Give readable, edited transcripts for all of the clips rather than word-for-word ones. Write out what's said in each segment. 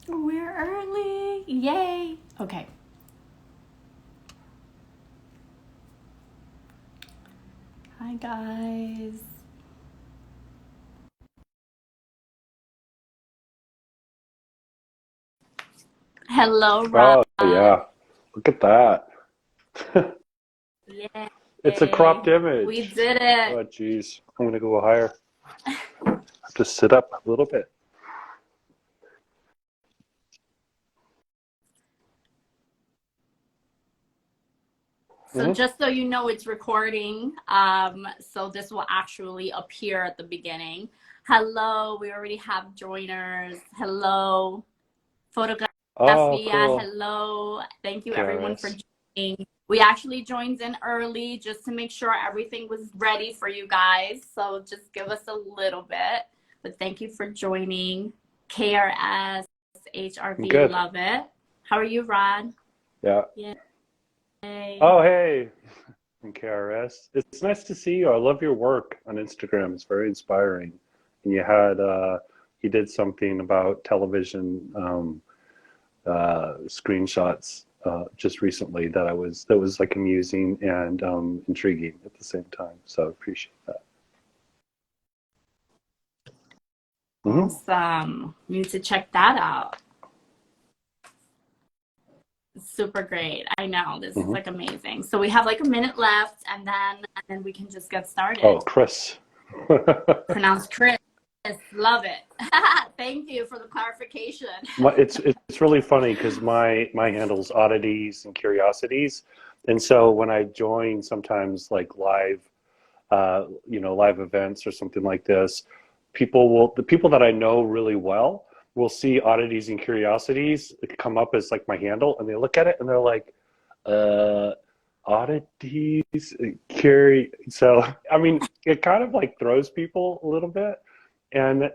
We're early. Yay. Okay. Hi, guys. Hello, Rob. Oh, yeah. Look at that. It's a cropped Yay. We image. did it. Oh, geez. I'm going to go higher. Just sit up a little bit. So Hmm. just so you know, it's recording. So this will actually appear at the beginning. Hello. We already have joiners. Hello. Oh, Photografia. cool. Hello. Thank you everyone for KRS. joining. We actually joined in early just to make sure everything was ready for you guys. So just give us a little bit. But thank you for joining. KRS, I'm HRV, good. love it. How are you, Rod? Yeah. Yay. Oh, hey. I'm KRS. It's nice to see you. I love your work on Instagram. It's very inspiring. And you did something about television screenshots just recently that was like amusing and intriguing at the same time. So I appreciate that. Hmm. Awesome. Need to check that out. Super great. I know. This is Hmm. like amazing. So we have like a minute left and then we can just get Oh, started. Chris. Pronounced Chris. Love it. Thank you for the clarification. It's really funny because my handle's oddities and curiosities, and so when I join sometimes like live, live events or something like this, the people that I know really well will see oddities and curiosities come up as like my handle, and they look at it and they're like, uh, oddities, So I mean, it kind of like throws people a little bit, and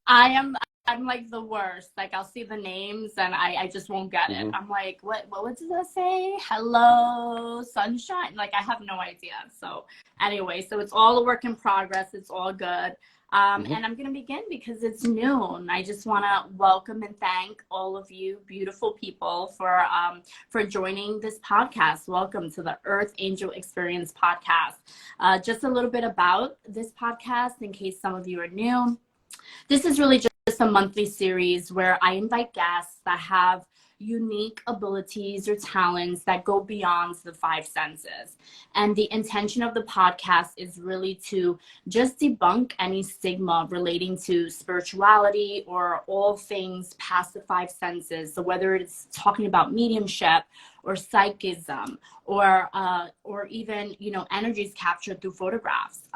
I am I'm like the worst. Like I'll see the names and I just won't get it. mhm. I'm like, what does that say? Hello, sunshine? Like I have no idea. So anyway, so it's all a work in progress. It's all good. Mhm. And I'm gonna begin because it's noon. I just wanna welcome and thank all of you beautiful people for joining this podcast. Welcome to the Earth Angel Experience podcast. Just a little bit about this podcast in case some of you are new. This is really just a monthly series where I invite guests that have unique abilities or talents that go beyond the five senses. And the intention of the podcast is really to just debunk any stigma relating to spirituality or all things past the five senses. So whether it's talking about mediumship or psychism or even energies captured through photographs.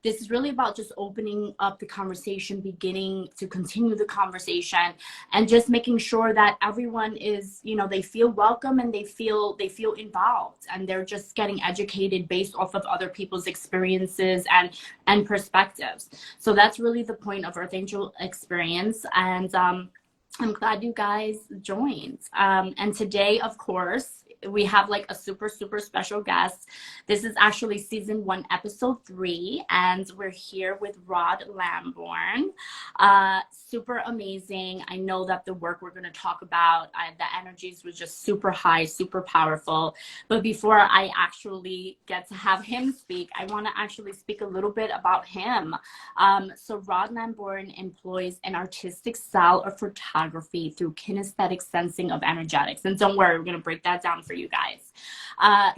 This is really about just opening up the conversation, beginning to continue the conversation, and just making sure that everyone is, they feel welcome and they feel involved, and they're just getting educated based off of other people's experiences and perspectives. So that's really the point of Earth Angel Experience, and I'm glad you guys joined. And today, of course, we have like a super, super special guest. This is actually season 1, episode 3, and we're here with Rod Lamborn. Super amazing. I know that the work we're going to talk about, the energies was just super high, super powerful. But before I actually get to have him speak, I want to actually speak a little bit about him. So Rod Lamborn employs an artistic style of photography through kinesthetic sensing of energetics. And don't worry, we're going to break that down for you guys.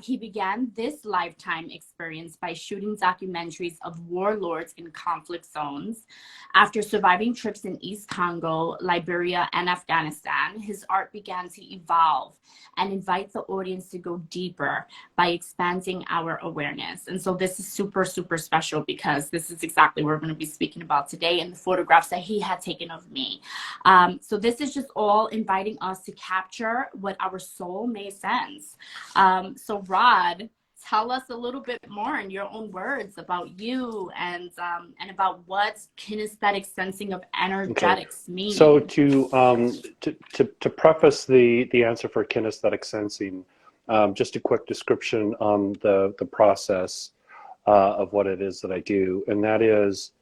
He began this lifetime experience by shooting documentaries of warlords in conflict zones. After surviving trips in East Congo, Liberia, and Afghanistan, his art began to evolve and invite the audience to go deeper by expanding our awareness. And so this is super, super special because this is exactly what we're going to be speaking about today in the photographs that he had taken of me. So this is just all inviting us to capture what our soul may sense. So Rod, tell us a little bit more in your own words about you and about what kinesthetic sensing of Okay. energetics So mean. to preface the answer for kinesthetic sensing, just a quick description on the process of what it is that I do, and that is,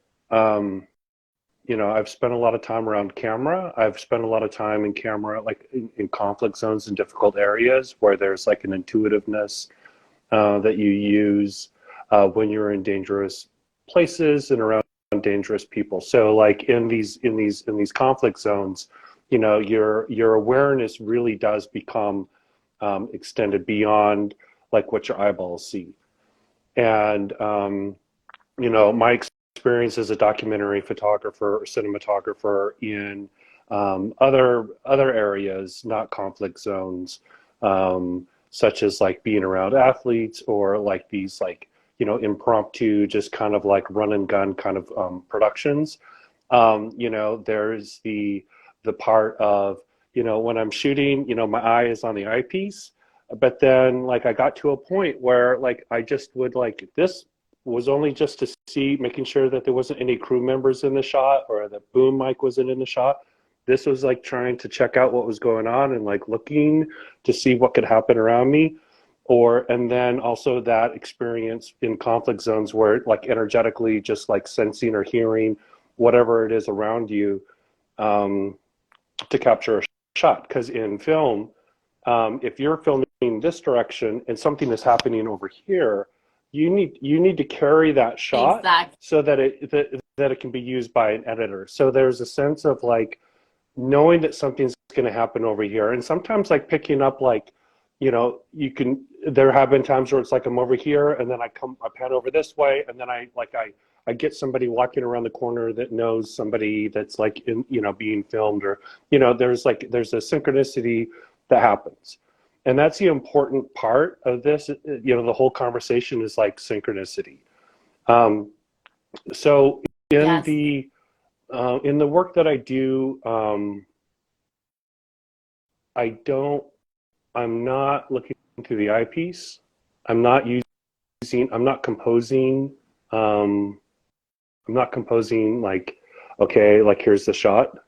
I've spent a lot of time around camera. I've spent a lot of time in camera, like in conflict zones in difficult areas where there's like an intuitiveness that you use when you're in dangerous places and around dangerous people. So like in these conflict zones, your awareness really does become extended beyond like what your eyeballs see. And my experience as a documentary photographer or cinematographer in other areas, not conflict zones, such as like being around athletes or like these like impromptu, just kind of like run and gun kind of productions. There's the part of when I'm shooting, my eye is on the eyepiece, but then like I got to a point where like I just would like this was only just to see, making sure that there wasn't any crew members in the shot or the boom mic wasn't in the shot. This was like trying to check out what was going on and like looking to see what could happen around me. And then also that experience in conflict zones where like energetically just like sensing or hearing whatever it is around you to capture a shot. Because in film, if you're filming this direction and something is happening over here, you need to carry that shot Exactly. so that it can be used by an editor. So there's a sense of like knowing that something's going to happen over here, and sometimes like picking up like there have been times where it's like I'm over here and then I pan over this way, and then I get somebody walking around the corner that knows somebody that's like in being filmed, or there's a synchronicity that happens. And that's the important part of this. The whole conversation is like synchronicity. So in Yes. the work that I do, I'm not looking through the eyepiece. I'm not I'm not composing. I'm not composing like, okay, like here's the shot.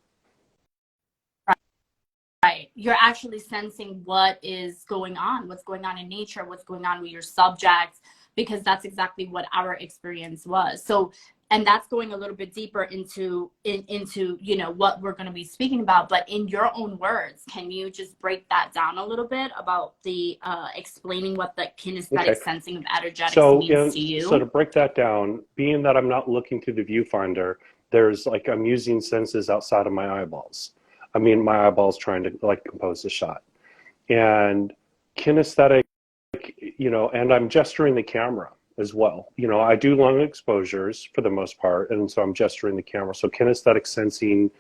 Right. You're actually sensing what is going on, what's going on in nature, what's going on with your subjects, because that's exactly what our experience was. So, and that's going a little bit deeper into what we're going to be speaking about. But in your own words, can you just break that down a little bit about the explaining what the kinesthetic Okay. sensing of energetics So, means to you? so to break that down, being that I'm not looking through the viewfinder, there's like I'm using senses outside of my eyeballs. I mean, my eyeballs trying to like compose a shot, and kinesthetic, and I'm gesturing the camera as well. I do long exposures for the most part, and so I'm gesturing the camera. So kinesthetic sensing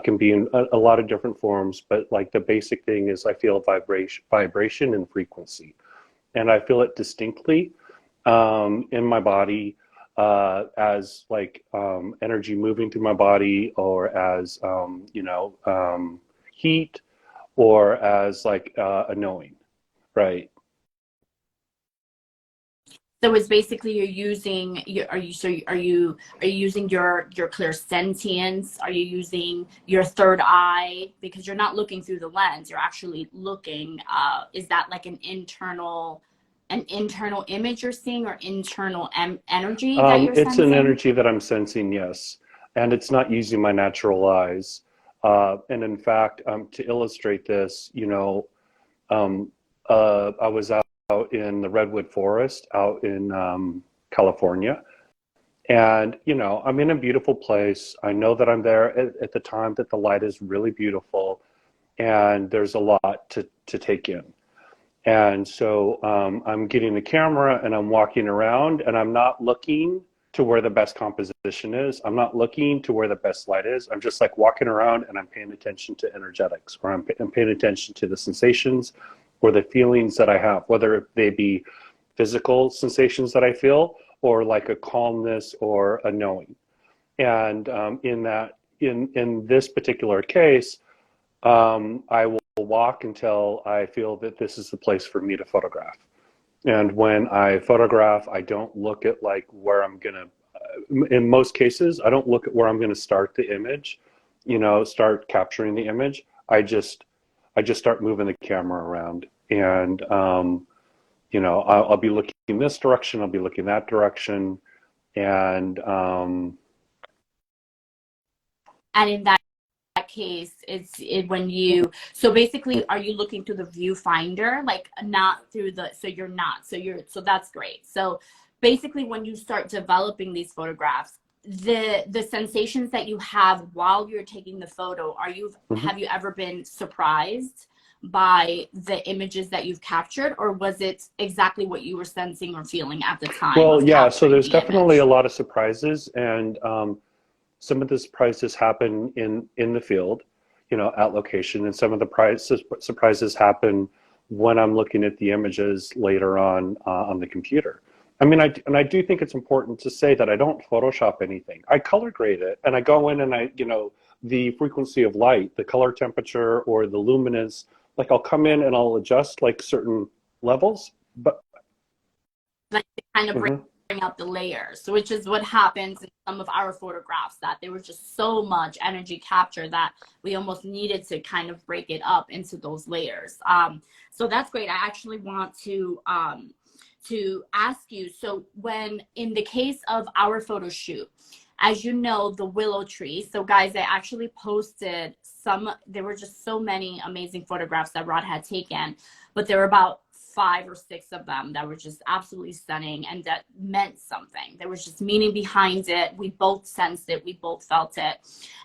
can be in a lot of different forms, but like the basic thing is I feel vibration and frequency, and I feel it distinctly in my body as like energy moving through my body, or as heat, or as like a knowing, right? So it's basically you're using are you using your clear sentience? Are you using your third eye? Because you're not looking through the lens, you're actually looking. Is that like an internal image you're seeing, or internal energy that you're It's an sensing? energy that I'm sensing, yes, and it's not using my natural eyes. And in fact, to illustrate this, I was out in the redwood forest out in California, and I'm in a beautiful place. I know that I'm there at the time that the light is really beautiful, and there's a lot to take in. And so I'm getting the camera and I'm walking around, and I'm not looking to where the best composition is. I'm not looking to where the best light is. I'm just like walking around and I'm paying attention to energetics, or I'm paying attention to the sensations or the feelings that I have, whether they be physical sensations that I feel, or like a calmness or a knowing. And in this particular case, I will walk until I feel that this is the place for me to photograph. And when I photograph, I don't look at like where I'm gonna. In most cases, I don't look at where I'm gonna start the image, start capturing the image. I just start moving the camera around, and I'll be looking this direction, I'll be looking that direction, and And in that case, when you, so basically, are you looking through the viewfinder, like not through the, so you're not, so that's great. So basically when you start developing these photographs, the sensations that you have while you're taking the photo, have you ever been surprised by the images that you've captured, or was it exactly what you were sensing or feeling at the time? Well, of yeah, so capturing there's the definitely a image? lot of surprises, and some of the surprises happen in the field, you know, at location, and some of the surprises happen when I'm looking at the images later on the computer. I mean, I do think it's important to say that I don't Photoshop anything. I color grade it, and I go in and you know, the frequency of light, the color temperature, or the luminance. Like I'll come in and I'll adjust like certain levels, but Like to kind of mhm. bring out the layers, so which is what happens in some of our photographs, that there was just so much energy capture that we almost needed to kind of break it up into those layers. So that's great. I actually want to ask you, so when in the case of our photo shoot, as you know, the willow tree, so guys, I actually posted some, there were just so many amazing photographs that Rod had taken, but there were about 5 or 6 of them that were just absolutely stunning and that meant something. There was just meaning behind it. We both sensed it. We both felt it.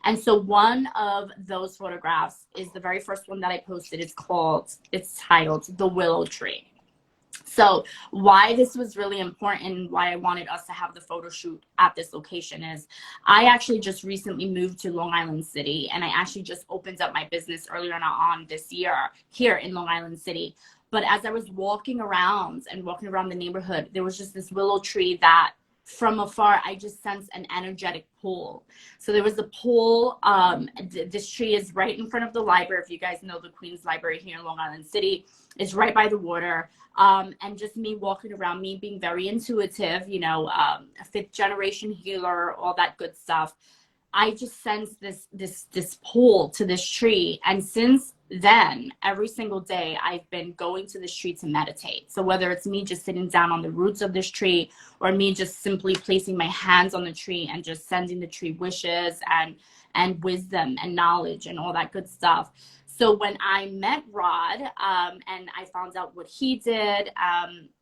And so one of those photographs is the very first one that I posted. It's titled The Willow Tree. So why this was really important, why I wanted us to have the photo shoot at this location, is I actually just recently moved to Long Island City, and I actually just opened up my business earlier on this year here in Long Island City. But as I was walking around the neighborhood, there was just this willow tree that from afar, I just sensed an energetic pull. So there was a pull. This tree is right in front of the library. If you guys know the Queens Library here in Long Island City, it's right by the water. And just me walking around, me being very intuitive, you know, a 5th-generation healer, all that good stuff. I just sensed this pull to this tree. And since then, every single day, I've been going to this tree to meditate. So whether it's me just sitting down on the roots of this tree, or me just simply placing my hands on the tree and just sending the tree wishes and wisdom and knowledge and all that good stuff. So when I met Rod, and I found out what he did,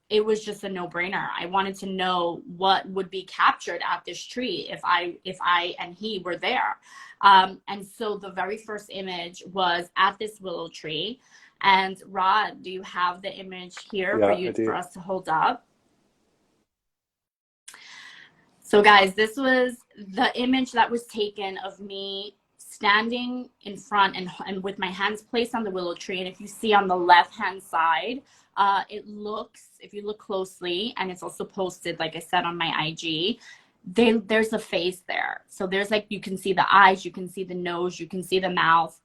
it was just a no-brainer. I wanted to know what would be captured at this tree if I and he were there. And so the very first image was at this willow tree. And Rod, do you have the image here Yeah, I for do. us to hold up? So guys, this was the image that was taken of me standing in front and with my hands placed on the willow tree. And if you see on the left-hand side, it looks, if you look closely, and it's also posted, like I said, on my IG, there's a face there. So there's like, you can see the eyes, you can see the nose, you can see the mouth.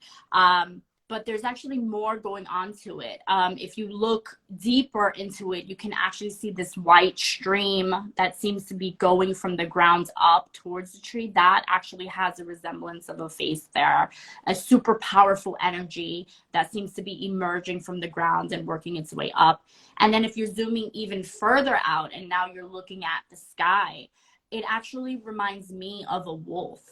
But there's actually more going on to it. If you look deeper into it, you can actually see this white stream that seems to be going from the ground up towards the tree. That actually has a resemblance of a face there, a super powerful energy that seems to be emerging from the ground and working its way up. And then if you're zooming even further out and now you're looking at the sky, it actually reminds me of a wolf.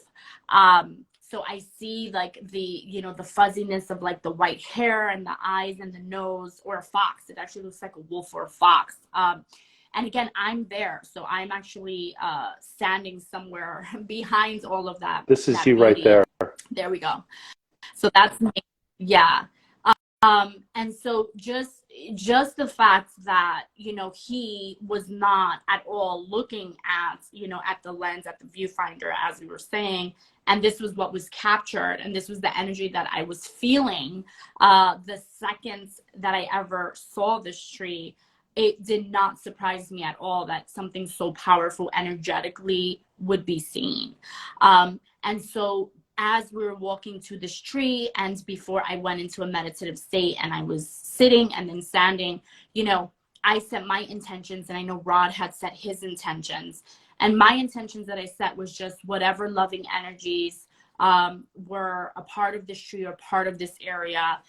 So I see like the fuzziness of like the white hair and the eyes and the nose, or a fox. It actually looks like a wolf or a fox. And again, I'm there. So I'm actually standing somewhere behind all of This is that you right beauty. there. There we go. So that's me. Yeah. And so just the fact that, you know, he was not at all looking at, you know, at the lens, at the viewfinder, as we were saying, and this was what was captured, and this was the energy that I was feeling the second that I ever saw this tree. It did not surprise me at all that something so powerful energetically would be seen. And so as we were walking to this tree, and before I went into a meditative state and I was sitting and then standing, you know, I set my intentions, and I know Rod had set his intentions. And my intentions that I set was just whatever loving energies were a part of this tree or part of this area,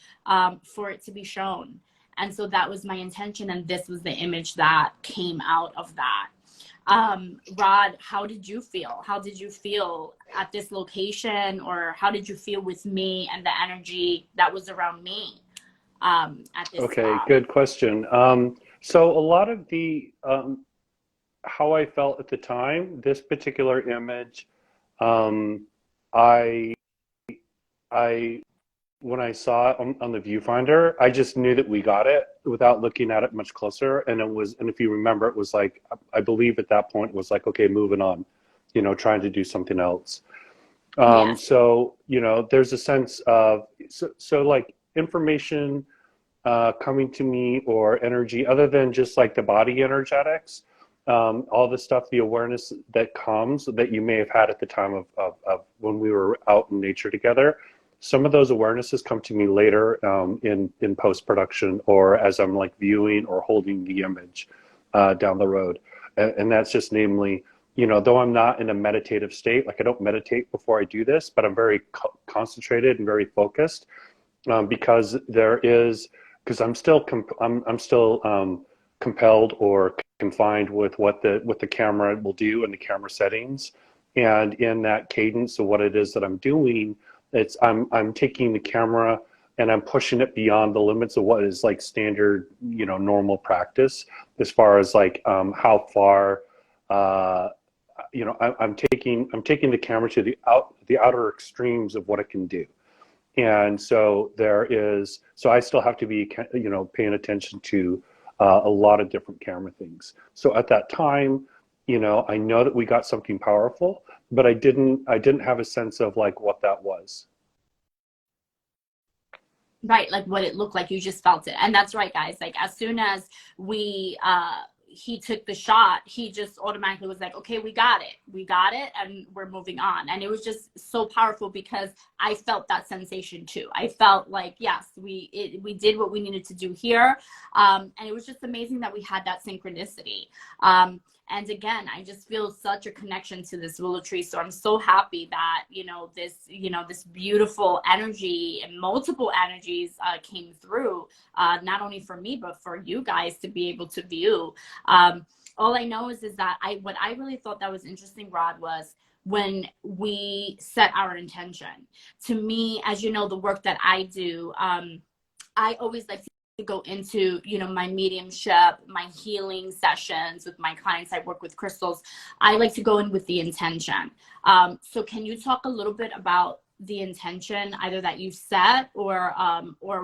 for it to be shown. And so that was my intention, and this was the image that came out of that. Rod, how did you feel? How did you feel at this location, or how did you feel with me and the energy that was around me at this Okay, spot? good question. So a lot of the how I felt at the time, this particular image, um, I I when I saw it on the viewfinder, I just knew that we got it without looking at it much closer. And it was, and if you remember, it was like, I believe at that point it was like, okay, moving on, trying to do something else. Yes. So, there's a sense of, so like information coming to me, or energy other than just like the body energetics, all the stuff, the awareness that comes that you may have had at the time of when we were out in nature together. Some of those awarenesses come to me later, in post-production, or as I'm like viewing or holding the image down the road. And that's just namely, though I'm not in a meditative state, like I don't meditate before I do this, but I'm very concentrated and very focused, because I'm still compelled or confined with what the camera will do and the camera settings, and in that cadence of what it is that I'm doing, I'm taking the camera and I'm pushing it beyond the limits of what is like standard, normal practice, as far as like how far, I'm taking the camera to the outer extremes of what it can do. And so I still have to be, paying attention to a lot of different camera things. So at that time, I know that we got something powerful, but I didn't have a sense of like what that was. Right, like what it looked like, you just felt it. And that's right, guys. Like as soon as we he took the shot, he just automatically was like, okay, we got it, and we're moving on. And it was just so powerful because I felt that sensation too. I felt like, yes, we did what we needed to do here. And it was just amazing that we had that synchronicity. And again, I just feel such a connection to this willow tree. So I'm so happy that, this beautiful energy and multiple energies came through, not only for me, but for you guys to be able to view. All I know is that what I really thought that was interesting, Rod, was when we set our intention. To me, as you know, the work that I do, I always like to go into, my mediumship, my healing sessions with my clients. I work with crystals. I like to go in with the intention. So can you talk a little bit about the intention, either that you set, or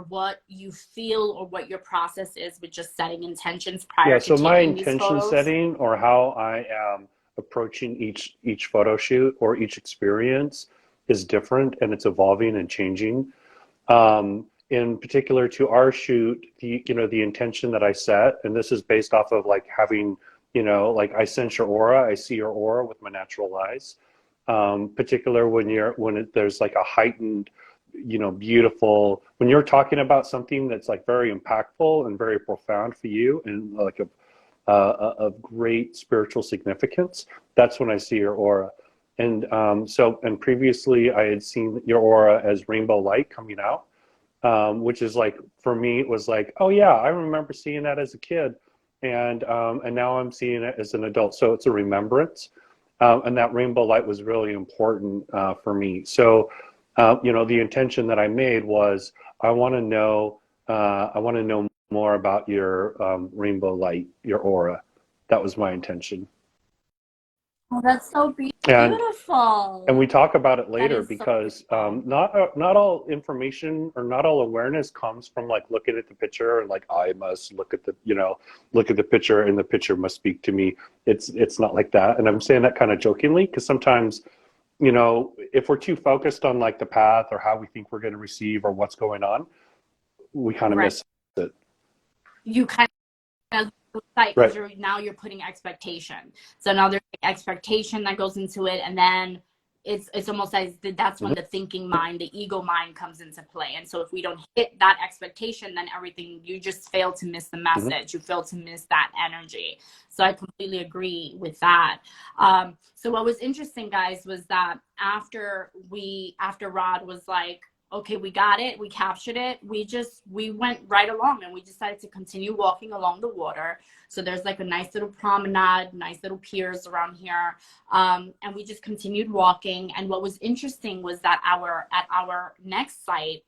what you feel, or what your process is with just setting intentions Yeah, prior to so my taking these intention photos? setting, or how I am approaching each photo shoot or each experience, is different, and it's evolving and changing. In particular to our shoot, the intention that I set, and this is based off of like having, like I sense your aura, I see your aura with my natural eyes. Particular there's like a heightened, beautiful, when you're talking about something that's like very impactful and very profound for you, and like of great spiritual significance, that's when I see your aura. And previously I had seen your aura as rainbow light coming out, which is like, for me, it was like, oh yeah, I remember seeing that as a kid, and now I'm seeing it as an adult. So it's a remembrance, and that rainbow light was really important for me. So, the intention that I made was, I want to know more about your rainbow light, your aura. That was my intention. Oh, that's so And beautiful. we talk about it That later, is so because beautiful. not all information, or not all awareness comes from like looking at the picture and like, I must look at the picture and the picture must speak to me. It's not like that. And I'm saying that kind of jokingly, because sometimes, if we're too focused on like the path or how we think we're going to receive or what's going on, we kind of Right. miss it. You kind of like, because Right. you're putting expectation. So now there's like expectation that goes into it, and then it's almost as that's when Mhm. the thinking mind, the ego mind, comes into play. And so if we don't hit that expectation, then everything, you just fail to miss the Mhm. message. You fail to miss that energy. So I completely agree with that. So what was interesting, guys, was that after Rod was like, okay, we got it, we captured it. We went right along, and we decided to continue walking along the water. So there's like a nice little promenade, nice little piers around here. And we just continued walking. And what was interesting was that at our next site,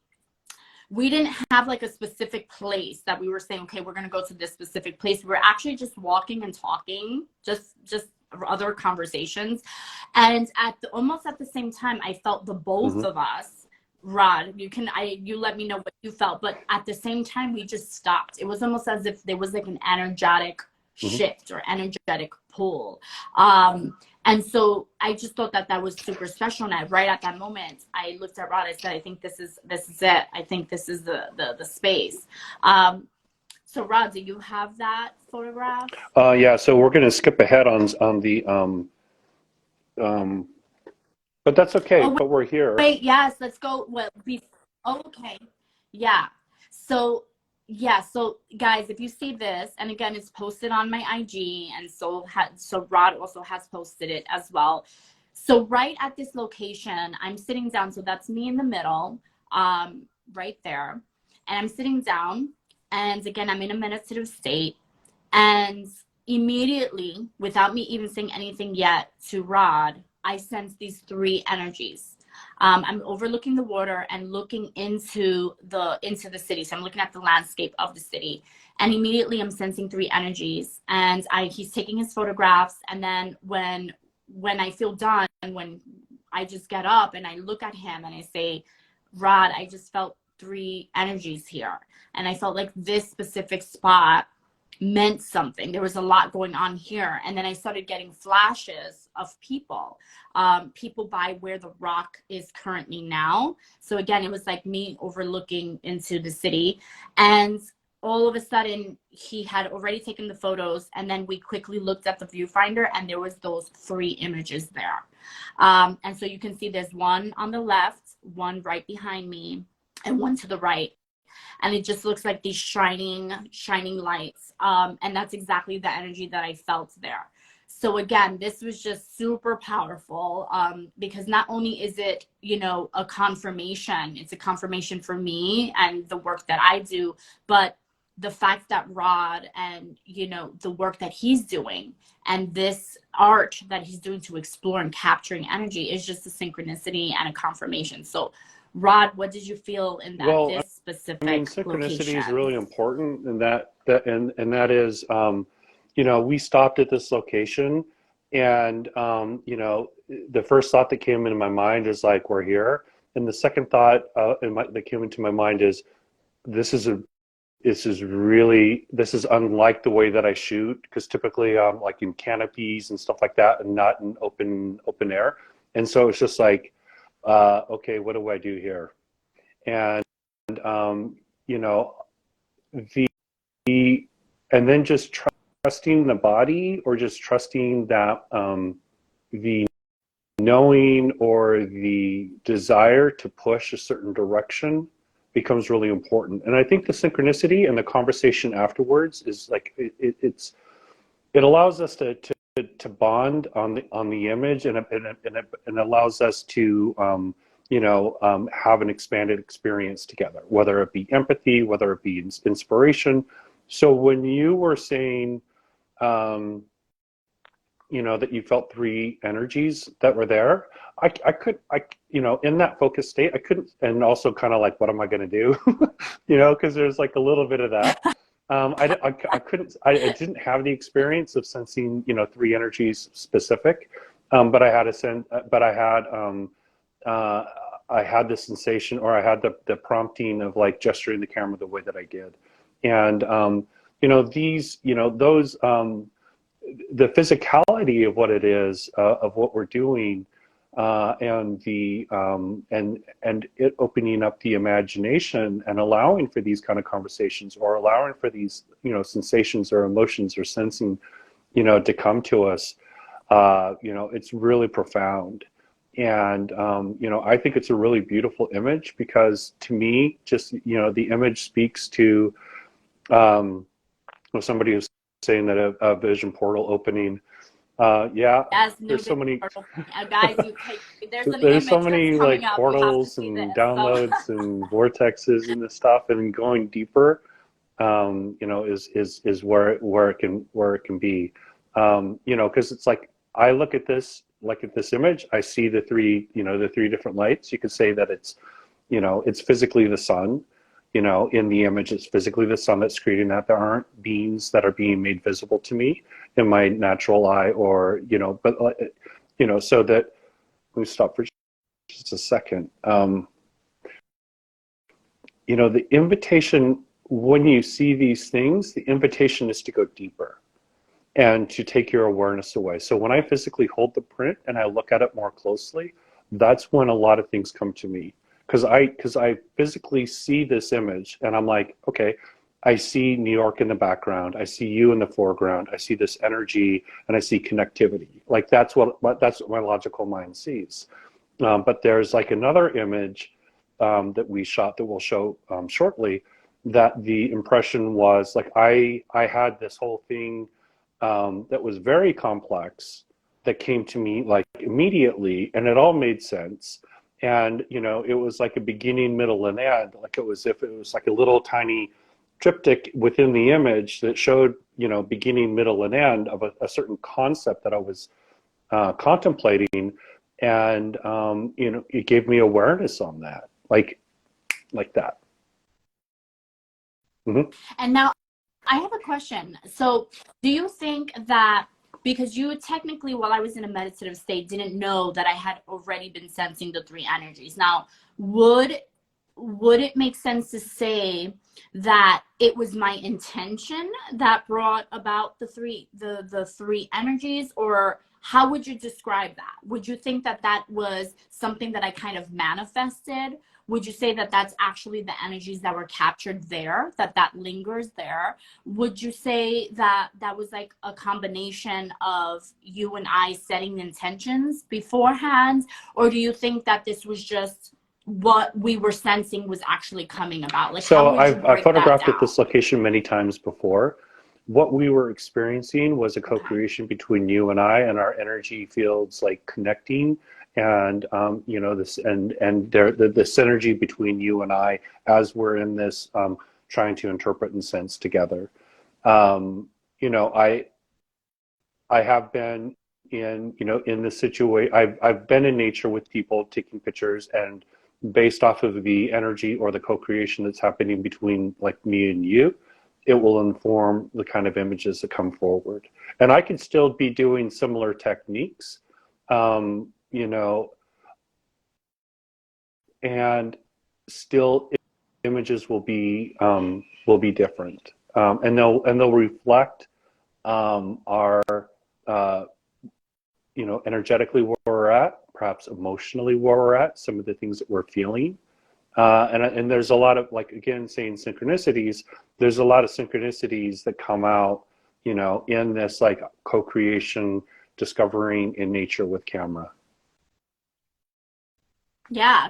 we didn't have like a specific place that we were saying, okay, we're going to go to this specific place. We're actually just walking and talking, just other conversations. And almost at the same time, I felt the both of us, Rod, you let me know what you felt, but at the same time, we just stopped. It was almost as if there was like an energetic shift or energetic pull. And so I just thought that was super special. And right at that moment, I looked at Rod. I said, I think this is it. I think this is the space. So Rod, do you have that photograph? Yeah. So we're going to skip ahead on the but that's okay. Oh, but we're here. Wait, yes, let's go. Okay. Yeah. So guys, if you see this, and again, it's posted on my IG, and so Rod also has posted it as well. So right at this location, I'm sitting down. So that's me in the middle, right there. And I'm sitting down, and again, I'm in a meditative state. And immediately, without me even saying anything yet to Rod, I sense these three energies. I'm overlooking the water and looking into the city. So I'm looking at the landscape of the city, and immediately I'm sensing three energies. And he's taking his photographs. And then when I feel done, when I just get up and I look at him and I say, Rod, I just felt three energies here, and I felt like this specific spot meant something. There was a lot going on here. And then I started getting flashes of people by where the rock is currently now. So again, it was like me overlooking into the city. And all of a sudden, he had already taken the photos. And then we quickly looked at the viewfinder, and there was those three images there. And so you can see there's one on the left, one right behind me, and one to the right. And it just looks like these shining lights. And that's exactly the energy that I felt there. So again, this was just super powerful, because not only is it, a confirmation, it's a confirmation for me and the work that I do, but the fact that Rod and, the work that he's doing and this art that he's doing to explore and capturing energy is just a synchronicity and a confirmation. So Rod, what did you feel in this specific synchronicity location? is really important, and that is, we stopped at this location, and the first thought that came into my mind is like, we're here, and the second thought that came into my mind is, this is unlike the way that I shoot, because typically I'm like in canopies and stuff like that, and not in open air, and so it's just like, okay, what do I do here? And and then just trusting the body, or just trusting that the knowing or the desire to push a certain direction becomes really important. And I think the synchronicity and the conversation afterwards is like, it allows us to bond on the image, and it allows us to have an expanded experience together, whether it be empathy, whether it be inspiration. So when you were saying, that you felt three energies that were there, I could, in that focused state, I couldn't, and also kind of like, what am I going to do? Because there's like a little bit of that. I didn't have the experience of sensing, three energies specific, but I had the sensation, or I had the prompting of like gesturing the camera the way that I did. And, those, the physicality of what it is, of what we're doing, and it opening up the imagination and allowing for these kind of conversations, or allowing for these, sensations or emotions or sensing, to come to us, it's really profound. And, I think it's a really beautiful image, because to me, just, the image speaks to, somebody who's saying that a vision portal opening, Yeah, Yes, no there's so digital many. portal. Guys, there's an There's so image that's many coming like up. You have to portals see and this. So downloads and vortexes and this stuff, and going deeper, is where it can be, because it's like I look at this image, I see the three different lights. You could say that it's physically the sun. In the image, it's physically the sun that's creating that. There aren't beings that are being made visible to me in my natural eye, or but so that let me stop for just a second. The invitation, when you see these things, the invitation is to go deeper and to take your awareness away. So when I physically hold the print and I look at it more closely, that's when a lot of things come to me. Because I physically see this image and I'm like, okay, I see New York in the background, I see you in the foreground, I see this energy, and I see connectivity. Like that's what my logical mind sees. But there's like another image that we shot that we'll show shortly, that the impression was like I had this whole thing that was very complex that came to me like immediately, and it all made sense. And it was like a beginning, middle, and end. Like it was if it was like a little tiny triptych within the image that showed beginning, middle, and end of a certain concept that I was contemplating, and it gave me awareness on that, like that. Hmm. and now I have a question. So, do you think that because you technically, while I was in a meditative state, didn't know that I had already been sensing the three energies? Now, would it make sense to say that it was my intention that brought about the three energies, or how would you describe that? Would you think that that was something that I kind of manifested? Would you say that that's actually the energies that were captured there, that lingers there? Would you say that that was like a combination of you and I setting intentions beforehand? Or do you think that this was just what we were sensing was actually coming about? Like, how So would you I've break that photographed at down? this location many times before. What we were experiencing was a Okay. co-creation between you and I, and our energy fields like connecting, and this and the synergy between you and I as we're in this trying to interpret and sense together. Um, you know, I I have been in the situation. I've been in nature with people taking pictures, and based off of the energy or the co-creation that's happening between like me and you, it will inform the kind of images that come forward. And I could still be doing similar techniques, um, you know, and still images will be different, and they'll reflect our uh, energetically where we're at, perhaps emotionally where we're at, some of the things that we're feeling. And there's a lot of, like, again, saying synchronicities, there's a lot of synchronicities that come out, in this like co-creation, discovering in nature with camera. Yeah,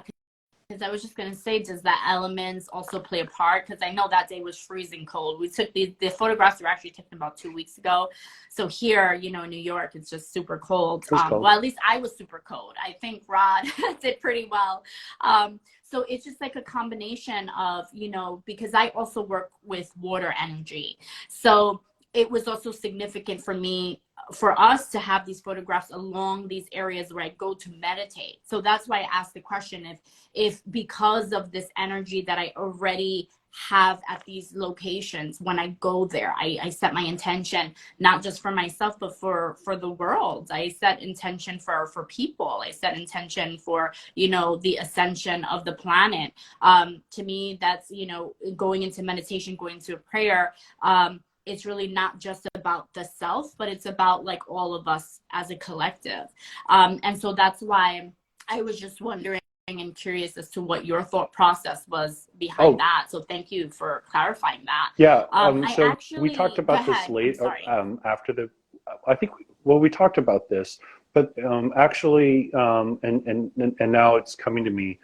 because I was just gonna say, does that elements also play a part? Because I know that day was freezing cold. We took the photographs were actually taken about 2 weeks ago. So here, in New York, it's just super cold. It was cold. Well, at least I was super cold. I think Rod did pretty well. So it's just like a combination of, because I also work with water energy. So it was also significant for me, for us to have these photographs along these areas where I go to meditate. So that's why I asked the question, if because of this energy that I already have at these locations, when I go there, I set my intention, not just for myself, but for the world. I set intention for people. I set intention for, the ascension of the planet. To me, that's, going into meditation, going into a prayer. It's really not just about the self, but it's about like all of us as a collective. And so that's why I was just wondering and curious as to what your thought process was behind Oh, that. So thank you for clarifying that. yeah. I So we talked actually, go about this ahead. I'm late, sorry. after the, I think, well, we talked about this, but actually, and now it's coming to me,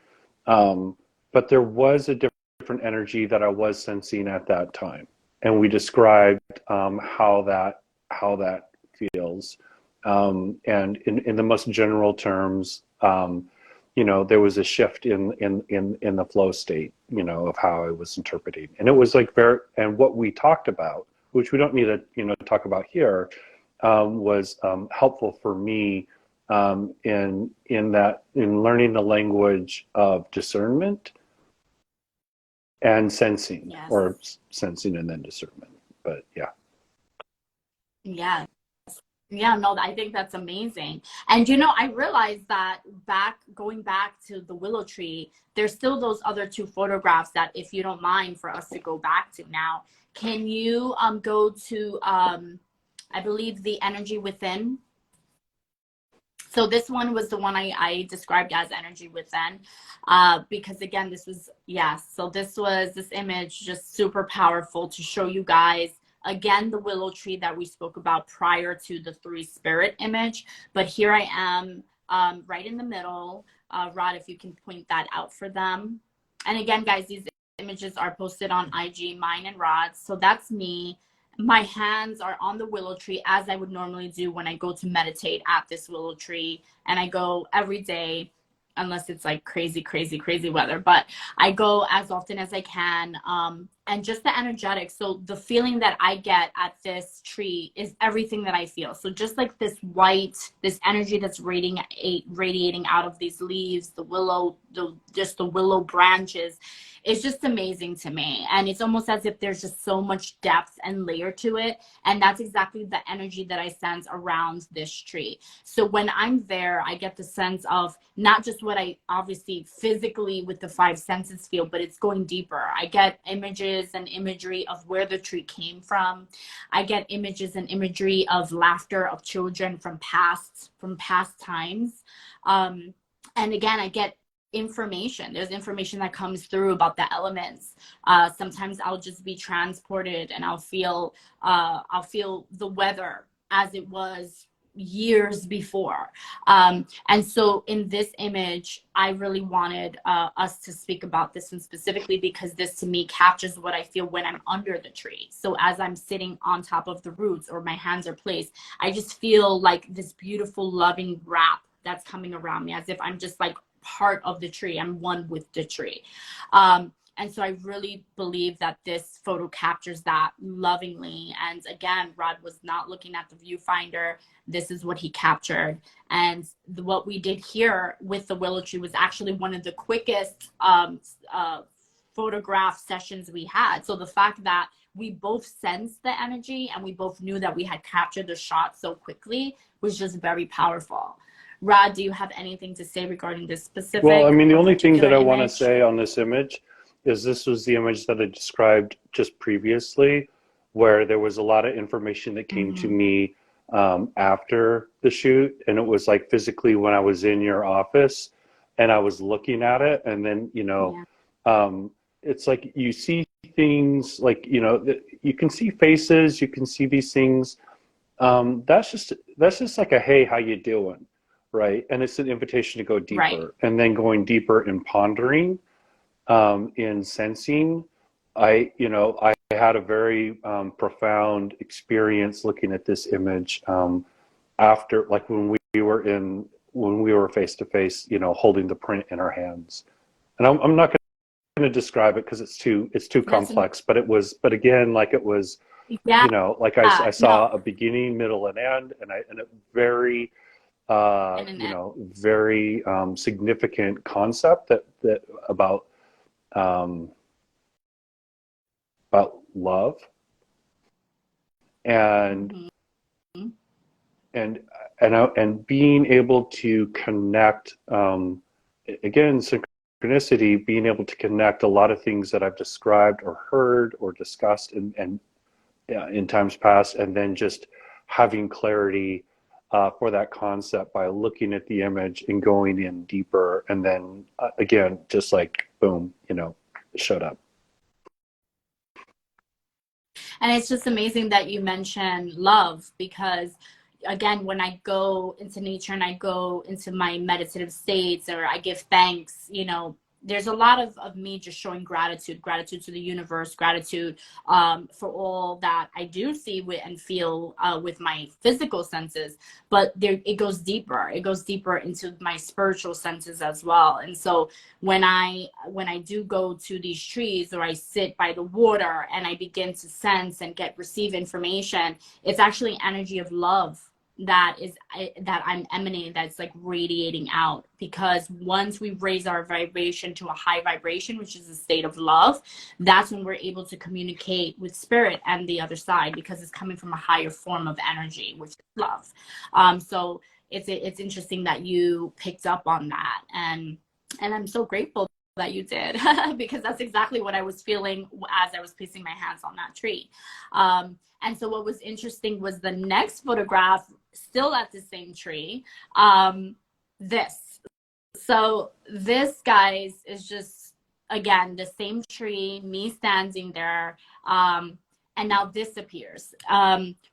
but there was a different energy that I was sensing at that time, and we described how that feels. And in the most general terms, you know, there was a shift in the flow state, you know, of how I was interpreting. And it was like very, and what we talked about, which we don't need to, you know, talk about here, was helpful for me in that, in learning the language of discernment and sensing, Yes. or sensing and then discernment. But yeah. Yeah. Yeah, no, I think that's amazing. And you know, I realized that going back to the willow tree, there's still those other two photographs that, if you don't mind, for us to go back to now. Can you go to I believe the energy within? So this one was the one I described as energy within, because again, this was, yes. So this image just super powerful to show you guys, again, the willow tree that we spoke about prior to the three spirit image. But here I am, right in the middle. Rod, if you can point that out for them. And again, guys, these images are posted on IG, mine and Rod's. So that's me. My hands are on the willow tree, as I would normally do when I go to meditate at this willow tree. And I go every day, unless it's like crazy, crazy, crazy weather. But I go as often as I can. And just the energetics. So the feeling that I get at this tree is everything that I feel. So just like this this energy that's radiating out of these leaves, the willow, just the willow branches, it's just amazing to me. And it's almost as if there's just so much depth and layer to it. And that's exactly the energy that I sense around this tree. So when I'm there, I get the sense of not just what I obviously physically with the five senses feel, but it's going deeper. I get images and imagery of where the tree came from. I get images and imagery of laughter of children from past times. And again, I get information. There's information that comes through about the elements. Sometimes I'll just be transported and I'll feel the weather as it was years before. And so in this image, I really wanted us to speak about this one specifically, because this to me captures what I feel when I'm under the tree. So as I'm sitting on top of the roots or my hands are placed, I just feel like this beautiful loving wrap that's coming around me, as if I'm just like part of the tree. I'm one with the tree. And so I really believe that this photo captures that lovingly. And again, Rod was not looking at the viewfinder. This is what he captured. And what we did here with the willow tree was actually one of the quickest photograph sessions we had. So the fact that we both sensed the energy and we both knew that we had captured the shot so quickly was just very powerful. Rod, do you have anything to say regarding this specific? Well, I mean, the only thing that I want to image? say on this image is this was the image that I described just previously, where there was a lot of information that came to me after the shoot. And it was like physically when I was in your office and I was looking at it. And then, you know, it's like you see things like, you know, you can see faces, you can see these things. That's just like a, hey, how you doing? Right. And it's an invitation to go deeper, right. And then going deeper in pondering, in sensing. I had a very profound experience looking at this image after, like when we were face to face, you know, holding the print in our hands. And I'm not going to describe it because it's too complex, but again, like it was, you know, like I saw a beginning, middle, and end, and a very you know, very significant concept that about love and and being able to connect, again, synchronicity, being able to connect a lot of things that I've described or heard or discussed and in times past, and then just having clarity for that concept by looking at the image and going in deeper, and then again, just like boom, you know, it showed up. And it's just amazing that you mentioned love, because again, when I go into nature and I go into my meditative states or I give thanks, you know, there's a lot of me just showing gratitude to the universe, gratitude for all that I do see and feel with my physical senses. But it goes deeper. It goes deeper into my spiritual senses as well. And so when I do go to these trees, or I sit by the water and I begin to sense and receive information, it's actually energy of love that I'm emanating, that's like radiating out. Because once we raise our vibration to a high vibration, which is a state of love, that's when we're able to communicate with spirit and the other side, because it's coming from a higher form of energy, which is love. So it's interesting that you picked up on that, and I'm so grateful that you did, because that's exactly what I was feeling as I was placing my hands on that tree. And so what was interesting was the next photograph, still at the same tree. So this, guys, is just, again, the same tree, me standing there, and now this appears.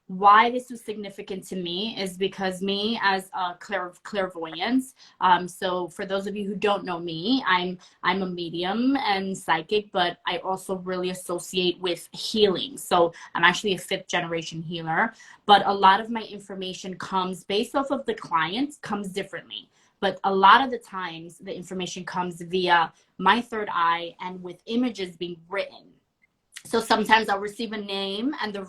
Why this was significant to me is because me, as a clairvoyance, so for those of you who don't know me, I'm a medium and psychic, but I also really associate with healing. So I'm actually a 5th generation healer, but a lot of my information comes based off of the client, comes differently. But a lot of the times the information comes via my third eye and with images being written. So sometimes I'll receive a name, and the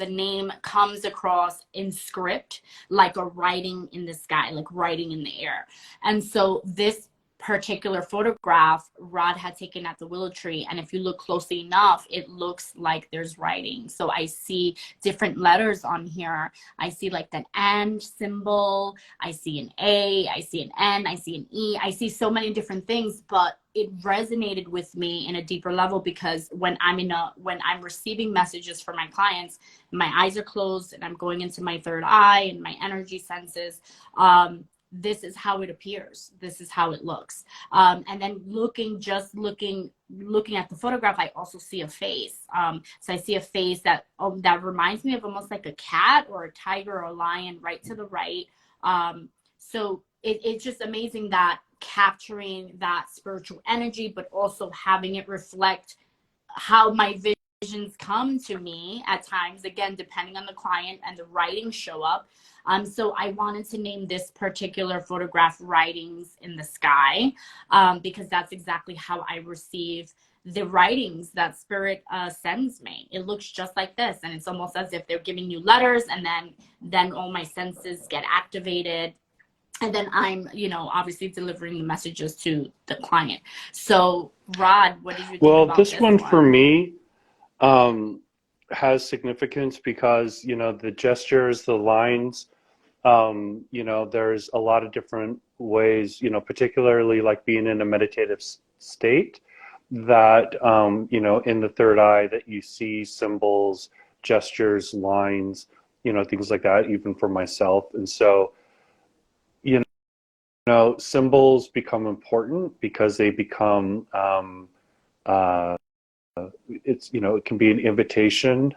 name comes across in script, like a writing in the sky, like writing in the air. And so this particular photograph Rod had taken at the willow tree, and if you look closely enough, it looks like there's writing. So I see different letters on here. I see like that and symbol, I see an A, I see an N, I see an E, I see so many different things, but it resonated with me in a deeper level, because when I'm receiving messages from my clients, my eyes are closed and I'm going into my third eye and my energy senses. This is how it appears. This is how it looks. And then looking at the photograph, I also see a face. So I see a face that reminds me of almost like a cat or a tiger or a lion, right to the right. So it's just amazing that capturing that spiritual energy, but also having it reflect how my visions come to me at times, again, depending on the client, and the writings show up. So I wanted to name this particular photograph Writings in the Sky, because that's exactly how I receive the writings that spirit sends me. It looks just like this, and it's almost as if they're giving you letters, and then all my senses get activated, and then I'm, obviously delivering the messages to the client. So Rod, what did you think Well, about this this one one? for me has significance because, the gestures, the lines, there's a lot of different ways, particularly like being in a meditative state, that, in the third eye, that you see symbols, gestures, lines, things like that, even for myself. And so, symbols become important because they become, uh, it can be an invitation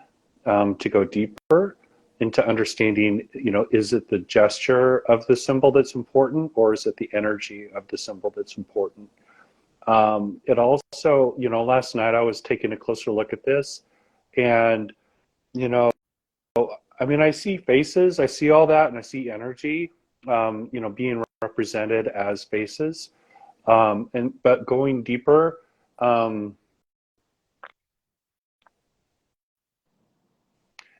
to go deeper into understanding, is it the gesture of the symbol that's important, or is it the energy of the symbol that's important? It also, last night I was taking a closer look at this, and, I see faces, I see all that, and I see energy, being represented as faces. But going deeper,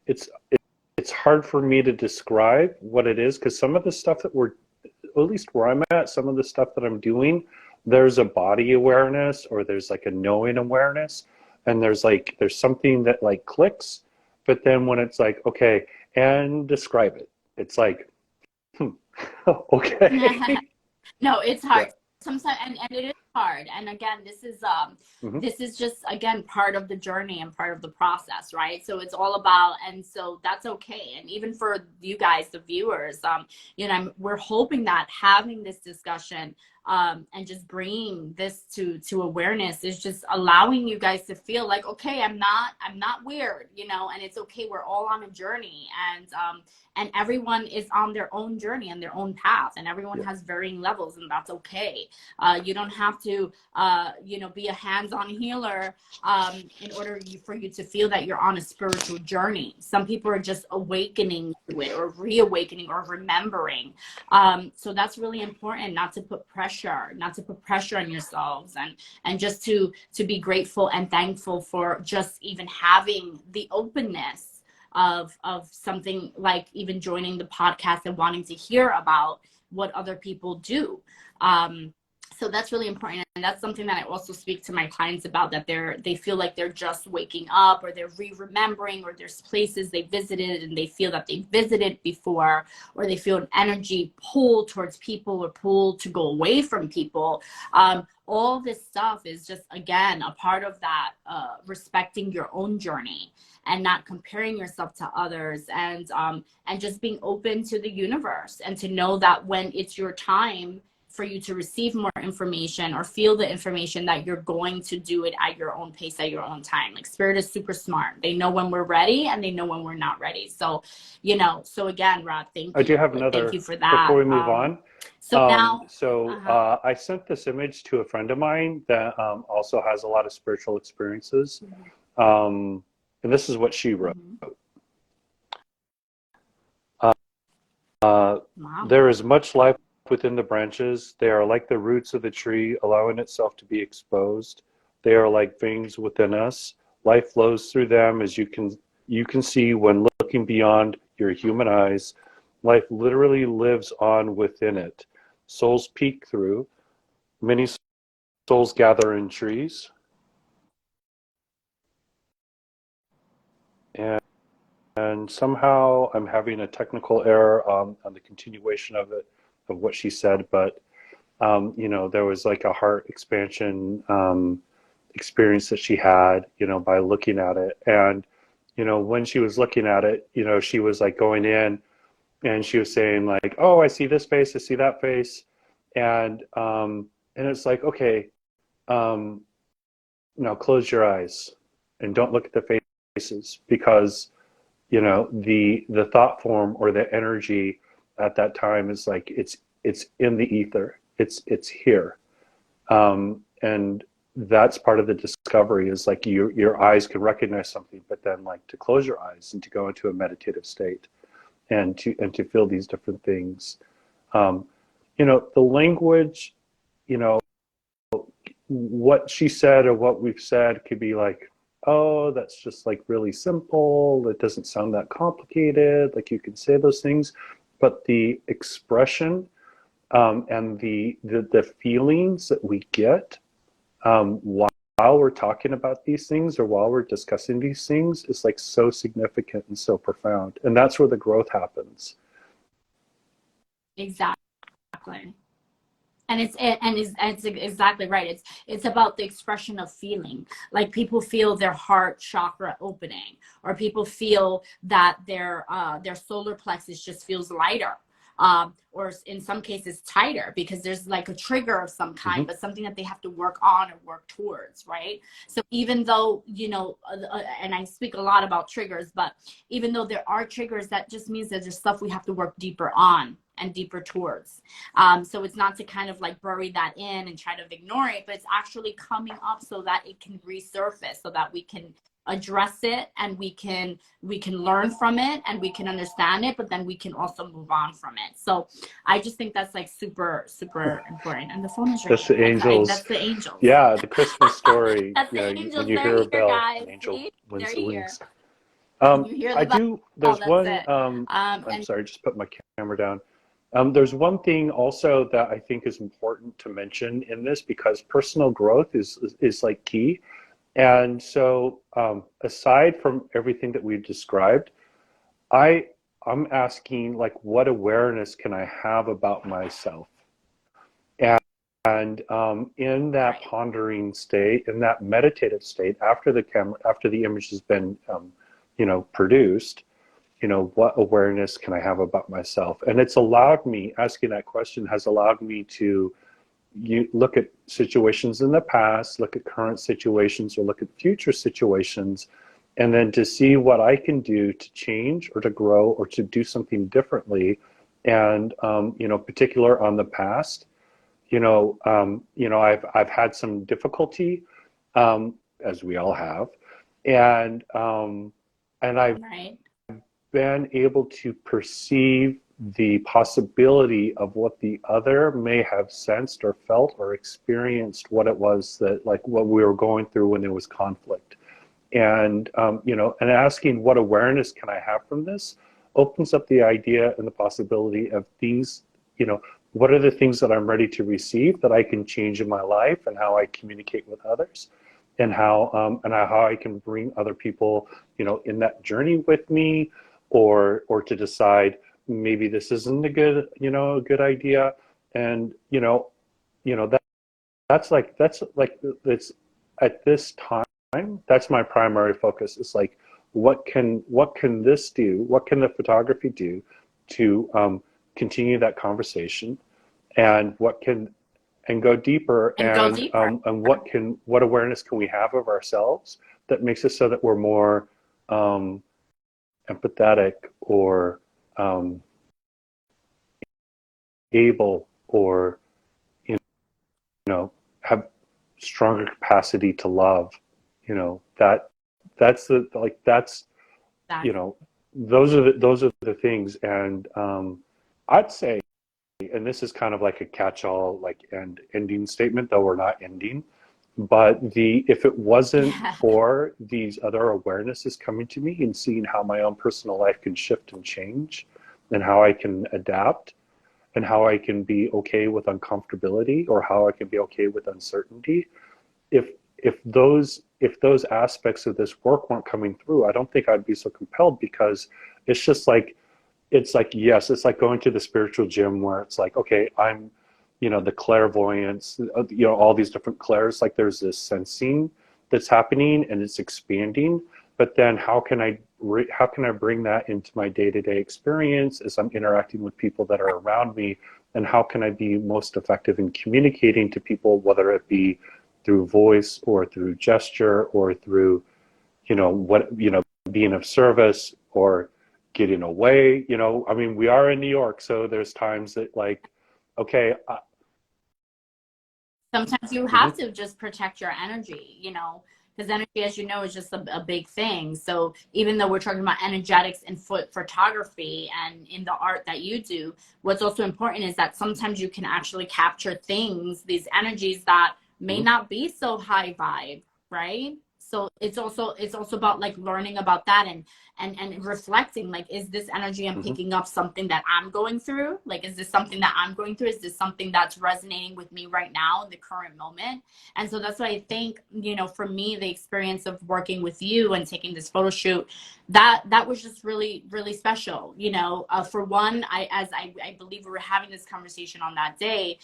it's hard for me to describe what it is, because some of the stuff that at least where I'm at, some of the stuff that I'm doing, there's a body awareness, or there's like a knowing awareness, and there's something that like clicks, but then when it's like, okay, and describe it, it's like, okay. No, it's Yeah. hard sometimes, and it is hard. And again, Hmm. this is just, again, part of the journey and part of the process, right? So it's all about, and so that's okay. And even for you guys, the viewers, we're hoping that having this discussion, and just bringing this to awareness is just allowing you guys to feel like, okay, I'm not weird, and it's okay. We're all on a journey, and everyone is on their own journey and their own path, and everyone Yeah. has varying levels, and that's okay. You don't have to, be a hands-on healer, in order for you to feel that you're on a spiritual journey. Some people are just awakening to it, or reawakening, or remembering. So that's really important, not to put pressure on yourselves, and just to be grateful and thankful for just even having the openness of something like even joining the podcast and wanting to hear about what other people do. So that's really important, and that's something that I also speak to my clients about, that they feel like they're just waking up, or they're remembering, or there's places they visited and they feel that they visited before, or they feel an energy pull towards people, or pull to go away from people. All this stuff is just, again, a part of that, respecting your own journey and not comparing yourself to others, and just being open to the universe, and to know that when it's your time for you to receive more information or feel the information, that you're going to do it at your own pace, at your own time. Like, spirit is super smart. They know when we're ready, and they know when we're not ready. So, so again, Rod, thank I do you. have Like, thank you another for before that. we move on. So now, uh-huh. I sent this image to a friend of mine that also has a lot of spiritual experiences. And this is what she wrote. Wow. There is much life within the branches. They are like the roots of the tree, allowing itself to be exposed. They are like veins within us. Life flows through them, as you can see when looking beyond your human eyes. Life literally lives on within it. Souls peek through. Many souls gather in trees. And and somehow I'm having a technical error on the continuation of it, of what she said, but there was like a heart expansion experience that she had, by looking at it. And, when she was looking at it, she was like going in, and she was saying like, oh, I see this face, I see that face. And it's like, okay, um, now close your eyes and don't look at the faces, because the thought form or the energy at that time is like, it's in the ether, it's here. And that's part of the discovery, is like your eyes can recognize something, but then like to close your eyes and to go into a meditative state, and to feel these different things. um, the language, you know what she said or what we've said could be like, oh, that's just like really simple, it doesn't sound that complicated, like you can say those things. But the expression, and the feelings that we get, while we're talking about these things, or while we're discussing these things, is like so significant and so profound, and that's where the growth happens. Exactly. And it's exactly right. It's about the expression of feeling. Like, people feel their heart chakra opening, or people feel that their solar plexus just feels lighter, or in some cases tighter, because there's like a trigger of some kind, Mm-hmm. but something that they have to work on or work towards, right? So even though, and I speak a lot about triggers, but even though there are triggers, that just means that there's stuff we have to work deeper on and deeper towards. So it's not to kind of like bury that in and try to ignore it, but it's actually coming up so that it can resurface, so that we can address it, and we can learn from it, and we can understand it, but then we can also move on from it. So I just think that's like super, super important. And the phone is That's ringing. the Okay, angels. that's the angels. Yeah, the Christmas story. That's the Yeah, when angels. you They're hear a here, bell, guys. an angel See, wins they're the here. wings. Can you hear I the bell? do. Oh, There's that's one. it. I'm And sorry, just put my camera down. There's one thing also that I think is important to mention in this, because personal growth is like key. And so, aside from everything that we've described, I I'm asking, like, what awareness can I have about myself? in that Right. pondering state, in that meditative state, after the image has been, produced, what awareness can I have about myself? And it's allowed me, asking that question has allowed me to look at situations in the past, look at current situations, or look at future situations, and then to see what I can do to change or to grow or to do something differently. And, particular on the past, I've had some difficulty, as we all have, and I've Right. been able to perceive the possibility of what the other may have sensed or felt or experienced, what it was that, like, what we were going through when there was conflict. And, and asking what awareness can I have from this opens up the idea and the possibility of things, what are the things that I'm ready to receive that I can change in my life, and how I communicate with others, and how I can bring other people, in that journey with me, or to decide maybe this isn't a good idea. And that that's at this time, that's my primary focus. Is like, what can this do? What can the photography do to continue that conversation, and go deeper, And go deeper. and what awareness can we have of ourselves that makes us so that we're more empathetic, or um, able, or you have stronger capacity to love. That's the like that's you Exactly. know those are the things. And I'd say, and this is kind of like a catch-all, like, ending statement, though we're not ending, but if it wasn't Yeah. for these other awarenesses coming to me and seeing how my own personal life can shift and change, and how I can adapt, and how I can be okay with uncomfortability, or how I can be okay with uncertainty, if if those aspects of this work weren't coming through, I don't think I'd be so compelled, because it's just like, yes, it's like going to the spiritual gym, where it's like, okay, I'm, the clairvoyance, all these different clairs, like, there's this sensing that's happening, and it's expanding. But then how can I bring that into my day-to-day experience as I'm interacting with people that are around me? And how can I be most effective in communicating to people, whether it be through voice, or through gesture, or through, being of service, or getting away. I mean, we are in New York, so there's times that, like, okay. Sometimes you have Mhm, to just protect your energy, because energy, as you know, is just a big thing. So even though we're talking about energetics in photography and in the art that you do, what's also important is that sometimes you can actually capture things, these energies that may mhm, not be so high vibe, right? So it's also about like learning about that, and reflecting, like, is this energy I'm mhm, picking up something that I'm going through? Like, is this something that I'm going through? Is this something that's resonating with me right now in the current moment? And so that's why I think, for me, the experience of working with you and taking this photo shoot, that was just really, really special. For one, I believe we were having this conversation on that day.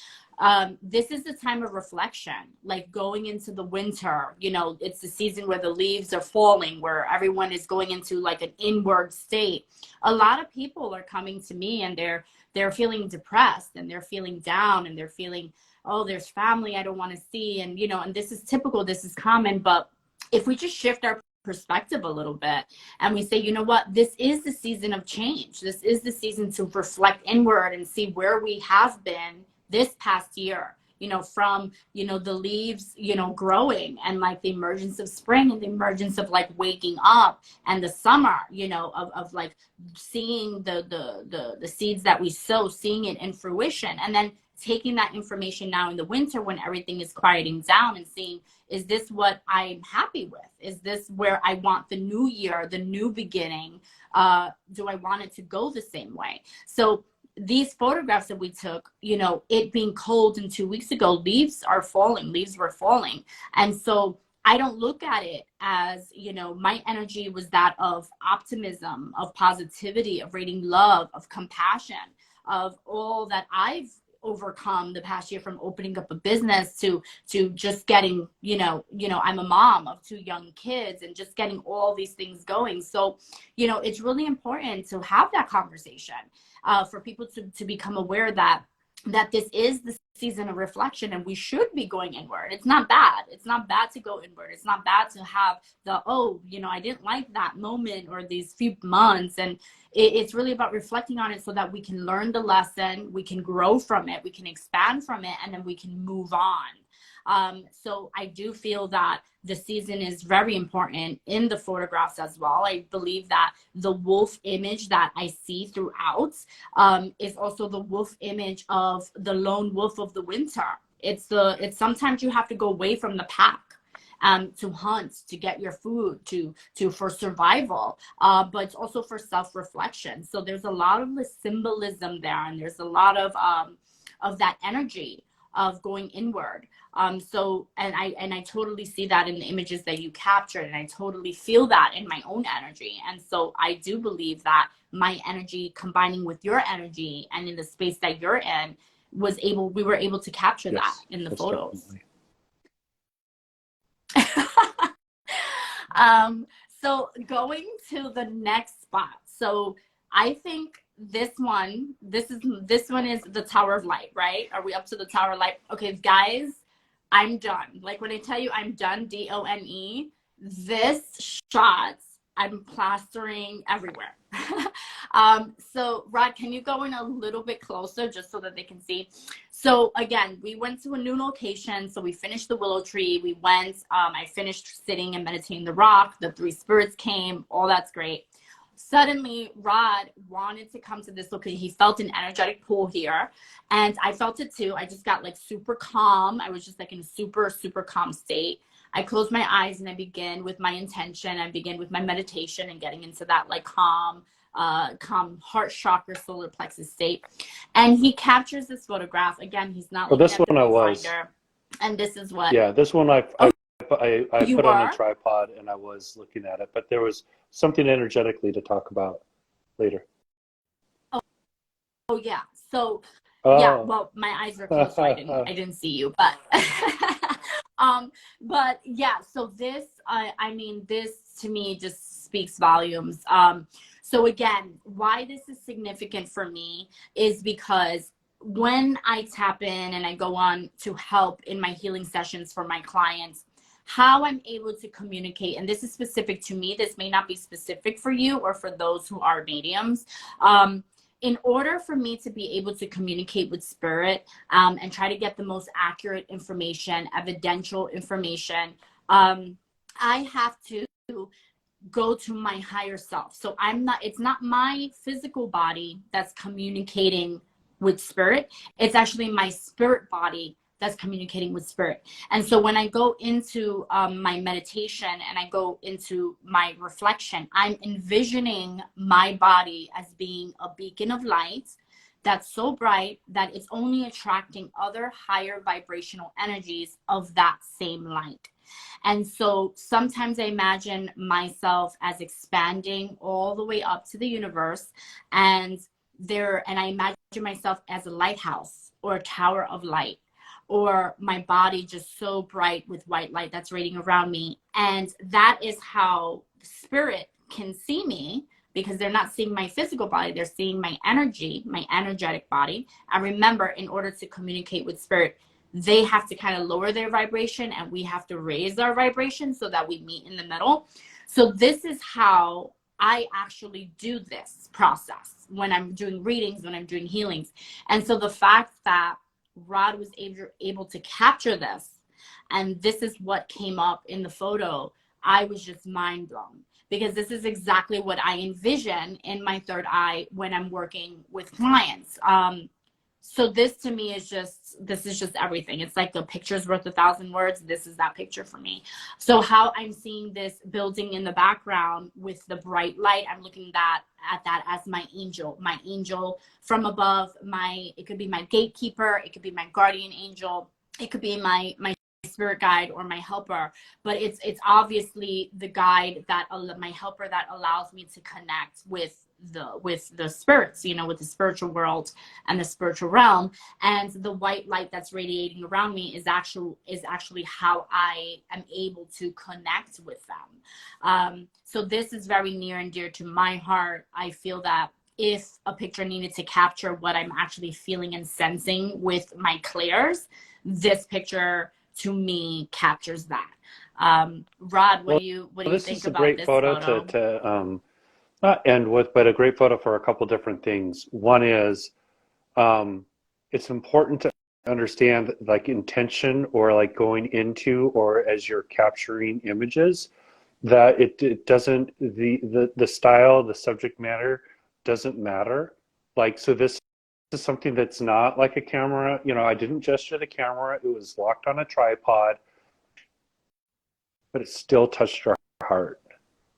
This is the time of reflection, like going into the winter. It's the season where the leaves are falling, where everyone is going into like an inward state. A lot of people are coming to me, and they're feeling depressed, and they're feeling down, and they're feeling, oh, there's family I don't want to see. And this is typical, this is common. But if we just shift our perspective a little bit, and we say, you know what, this is the season of change. This is the season to reflect inward and see where we have been this past year, from, the leaves, growing, and like the emergence of spring, and the emergence of like waking up, and the summer, of like seeing the seeds that we sow, seeing it in fruition, and then taking that information now in the winter when everything is quieting down, and seeing, is this what I'm happy with? Is this where I want the new year, the new beginning? Do I want it to go the same way? So these photographs that we took, it being cold, and 2 weeks ago, leaves were falling. And so I don't look at it as, my energy was that of optimism, of positivity, of radiating love, of compassion, of all that I've overcome the past year, from opening up a business to just getting, I'm a mom of 2 young kids and just getting all these things going. So, it's really important to have that conversation, for people to become aware that this is the season of reflection, and we should be going inward. It's not bad. It's not bad to go inward. It's not bad to have I didn't like that moment or these few months. And it's really about reflecting on it so that we can learn the lesson, we can grow from it, we can expand from it, and then we can move on. So I do feel that the season is very important in the photographs as well. I believe that the wolf image that I see throughout is also the wolf image of the lone wolf of the winter. It's sometimes you have to go away from the pack to hunt, to get your food, for survival, but it's also for self-reflection. So there's a lot of the symbolism there, and there's a lot of that energy of going inward. And I totally see that in the images that you captured, and I totally feel that in my own energy. And so I do believe that my energy combining with your energy and in the space that you're in we were able to capture that in the photos. So going to the next spot. So I think this one is the Tower of Light, right? Are we up to the Tower of Light? Okay, guys, I'm done. Like when I tell you I'm done, DONE, this shot, I'm plastering everywhere. So Rod, can you go in a little bit closer just so that they can see? So again, we went to a new location. So we finished the willow tree. We went, I finished sitting and meditating the rock. The 3 spirits came. All that's great. Suddenly, Rod wanted to come to this location. He felt an energetic pull here, and I felt it too. I just got like super calm. I was just like in a super, super calm state. I close my eyes and I begin with my intention. I begin with my meditation and getting into that like calm heart chakra, solar plexus state. And he captures this photograph. Again, he's not looking at the viewfinder. And this is what. Yeah, this one I put on a tripod and I was looking at it, but there was something energetically to talk about later. Oh yeah. So yeah, well, my eyes were closed, so I didn't see you, but but yeah, so this this to me just speaks volumes. So again, why this is significant for me is because when I tap in and I go on to help in my healing sessions for my clients, how I'm able to communicate, and this is specific to me, this may not be specific for you or for those who are mediums. In order for me to be able to communicate with spirit and try to get the most accurate information, evidential information, I have to go to my higher self. So it's not my physical body that's communicating with spirit. It's actually my spirit body that's communicating with spirit. And so when I go into my meditation and I go into my reflection, I'm envisioning my body as being a beacon of light that's so bright that it's only attracting other higher vibrational energies of that same light. And so sometimes I imagine myself as expanding all the way up to the universe, and I imagine myself as a lighthouse or a tower of light, or my body just so bright with white light that's radiating around me. And that is how spirit can see me, because they're not seeing my physical body, they're seeing my energy, my energetic body. And remember, in order to communicate with spirit, they have to kind of lower their vibration and we have to raise our vibration so that we meet in the middle. So this is how I actually do this process when I'm doing readings, when I'm doing healings. And so the fact that Rod was able to capture this, and this is what came up in the photo, I was just mind blown, because this is exactly what I envision in my third eye when I'm working with clients. So this to me is just everything. It's like a picture's worth 1,000 words. This is that picture for me. So how I'm seeing this building in the background with the bright light, I'm looking at that as my angel from above. It could be my gatekeeper, it could be my guardian angel, it could be my spirit guide or my helper, but it's obviously the guide that my helper that allows me to connect with the spirits, you know, with the spiritual world and the spiritual realm. And the white light that's radiating around me is actually how I am able to connect with them. So this is very near and dear to my heart. I feel that if a picture needed to capture what I'm actually feeling and sensing with my clairs, this picture to me captures that. Rod, what do you this think is a about great this photo photo? to not end with, but a great photo for a couple different things. One is it's important to understand like intention or like going into or as you're capturing images that it doesn't the style, the subject matter doesn't matter. Like, so this is something that's not like a camera. You know, I didn't gesture the camera. It was locked on a tripod, but it still touched our heart.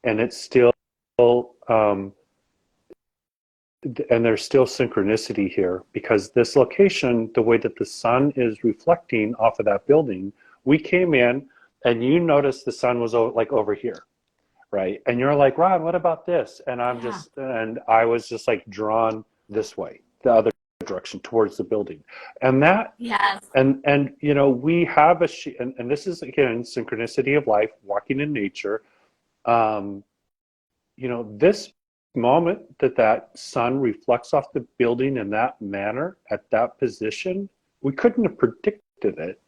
And it's still, and there's still synchronicity here because this location, the way that the sun is reflecting off of that building, we came in and you noticed the sun was like over here, right? And you're like, Ron, what about this? And Yeah. and I was just like drawn this way, the other direction towards the building. And that, Yes. and you know, we have and this is again, synchronicity of life, walking in nature. You know, this moment that sun reflects off the building in that manner at that position, we couldn't have predicted it.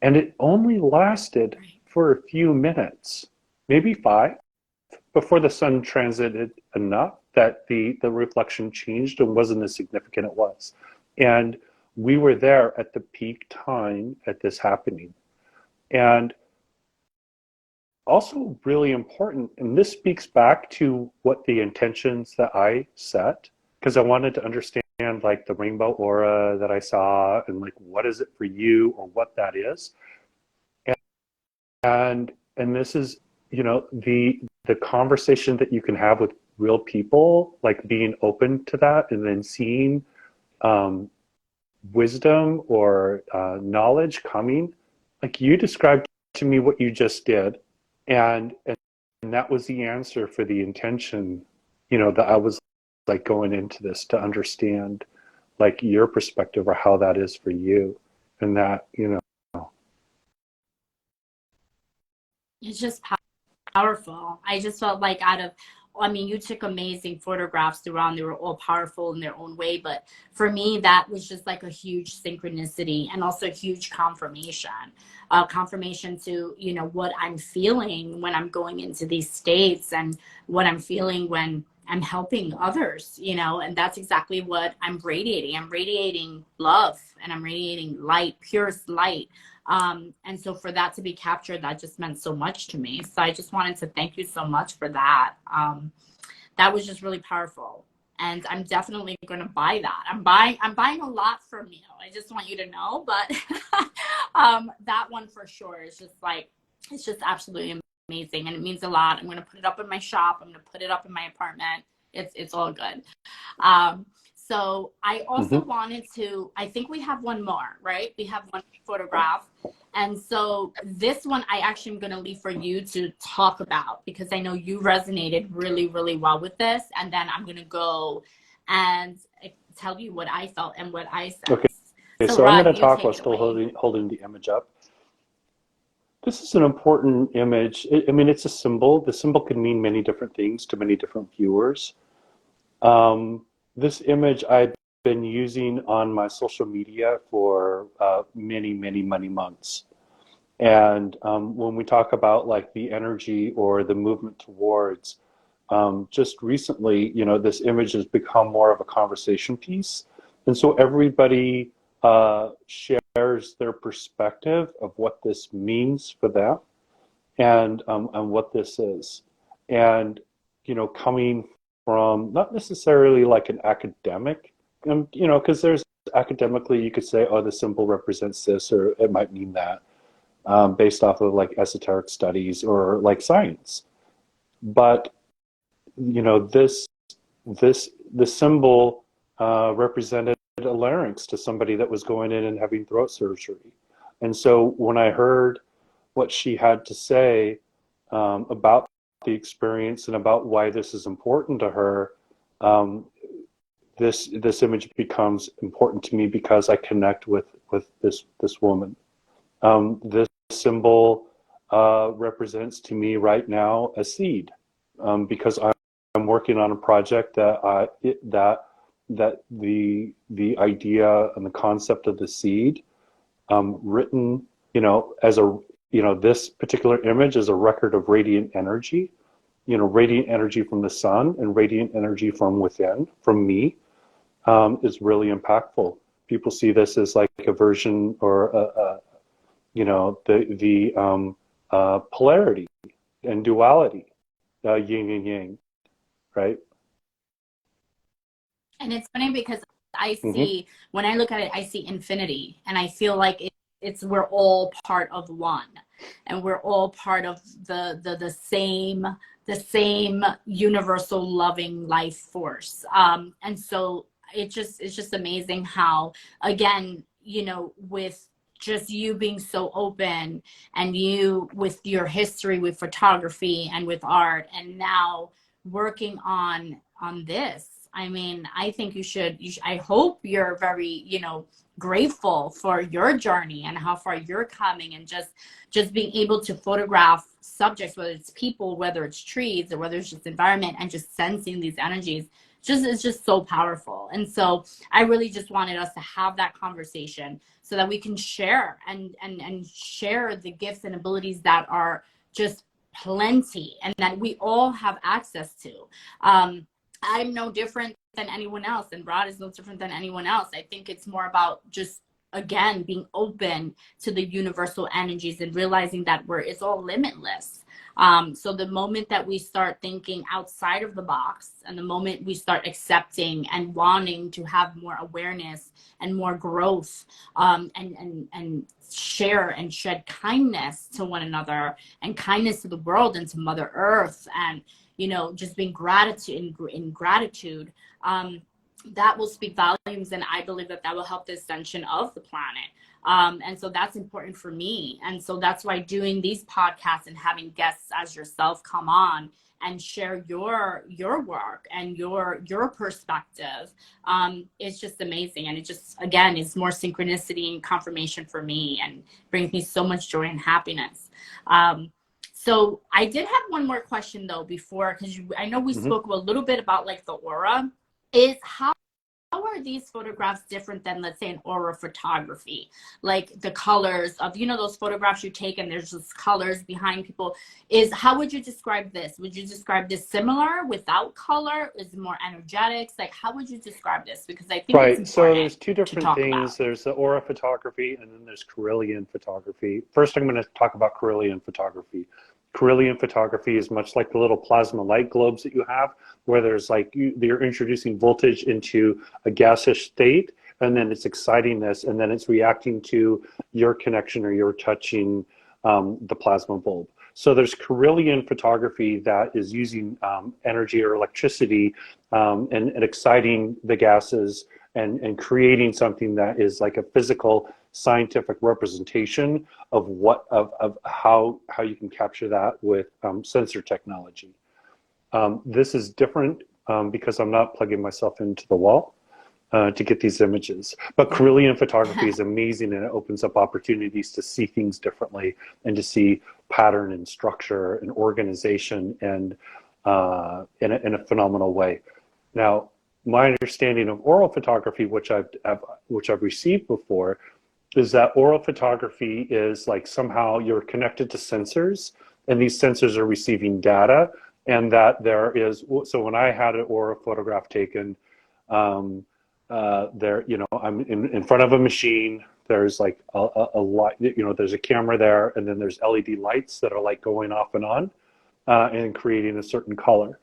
And it only lasted for a few minutes, maybe 5, before the sun transited enough that the reflection changed and wasn't as significant it was. And we were there at the peak time at this happening. And also really important, and this speaks back to what the intentions that I set, because I wanted to understand like the rainbow aura that I saw and like what is it for you or what that is. And this is, you know, the conversation that you can have with real people, like being open to that and then seeing wisdom or knowledge coming. Like you described to me what you just did, and that was the answer for the intention, you know, that I was like going into this to understand like your perspective or how that is for you. And that, you know, It's just powerful. I just felt like I mean, you took amazing photographs throughout. They were all powerful in their own way. But for me, that was just like a huge synchronicity and also a huge confirmation. Confirmation to, you know, what I'm feeling when I'm going into these states and what I'm feeling when I'm helping others, you know, and that's exactly what I'm radiating. I'm radiating love and I'm radiating light, purest light. And so for that to be captured, that just meant so much to me. So I just wanted to thank you so much for that. That was just really powerful. And I'm definitely going to buy that. I'm buying a lot from you. I just want you to know, but that one for sure is just like, it's just absolutely amazing. And it means a lot. I'm going to put it up in my shop. I'm going to put it up in my apartment. It's all good. So I also wanted to, I think we have one more, right? We have one photograph. And so this one I actually am going to leave for you to talk about because I know you resonated really, really well with this. And then I'm going to go and tell you what I felt and what I said. okay. So So I'm Rod, going to you talk take while it still away. holding the image up. This is an important image. I mean, it's a symbol. The symbol can mean many different things to many different viewers. This image I've been using on my social media for many, many, many months. And when we talk about like the energy or the movement towards, just recently, you know, this image has become more of a conversation piece. And so everybody shares their perspective of what this means for them and what this is. And, you know, coming from not necessarily like an academic, you know, because there's academically you could say, oh, the symbol represents this, or it might mean that, based off of like esoteric studies or like science. But, you know, the symbol represented a larynx to somebody that was going in and having throat surgery. And so when I heard what she had to say about the experience and about why this is important to her, this image becomes important to me because I connect with this woman. This symbol represents to me right now a seed, because I'm working on a project that the idea and the concept of the seed, written, as a, this particular image is a record of radiant energy, radiant energy from the sun and radiant energy from within, from me, is really impactful. People see this as like a version or the polarity and duality, yin and yang, right? And it's funny because I Mm-hmm. see, when I look at it, I see infinity, and I feel like it's we're all part of one, and we're all part of the same universal loving life force. And so it's just amazing how, again, with just you being so open, and you with your history with photography and with art, and now working on this. I mean, I think I hope you're very, grateful for your journey and how far you're coming, and just being able to photograph subjects, whether it's people, whether it's trees, or whether it's just environment, and just sensing these energies. It's just so powerful. And so I really just wanted us to have that conversation so that we can share and share the gifts and abilities that are just plenty, and that we all have access to. I'm no different than anyone else, and Rod is no different than anyone else. I think it's more about just, again, being open to the universal energies and realizing that it's all limitless. So the moment that we start thinking outside of the box, and the moment we start accepting and wanting to have more awareness and more growth, and share and shed kindness to one another, and kindness to the world and to Mother Earth, and just being in gratitude, that will speak volumes, and I believe that will help the ascension of the planet. And so that's important for me. And so that's why doing these podcasts and having guests as yourself come on and share your work and your perspective, is just amazing. And it just, again, is more synchronicity and confirmation for me, and brings me so much joy and happiness. So I did have one more question though before, because I know we Mm-hmm. spoke a little bit about like the aura. Is how are these photographs different than, let's say, an aura photography? Like the colors of, those photographs you take and there's just colors behind people. How would you describe this? Would you describe this similar without color? Is it more energetics? Like, how would you describe this? Because I think it's Right. So important there's two to different talk things. about. There's the aura photography, and then there's Carillion photography. First, I'm going to talk about Carillion photography. Carillion photography is much like the little plasma light globes that you have, where there's you're introducing voltage into a gaseous state, and then it's exciting this, and then it's reacting to your connection, or you're touching the plasma bulb. So there's Carillion photography that is using energy or electricity, and exciting the gases, and creating something that is like a physical scientific representation of how you can capture that with sensor technology. This is different because I'm not plugging myself into the wall to get these images. But Carillion photography is amazing, and it opens up opportunities to see things differently, and to see pattern and structure and organization, and in a phenomenal way. Now, my understanding of oral photography, which I've received before, is that oral photography is like somehow you're connected to sensors, and these sensors are receiving data, and that there is, so when I had an oral photograph taken, I'm in front of a machine, there's like a light, there's a camera there, and then there's LED lights that are like going off and on, and creating a certain color.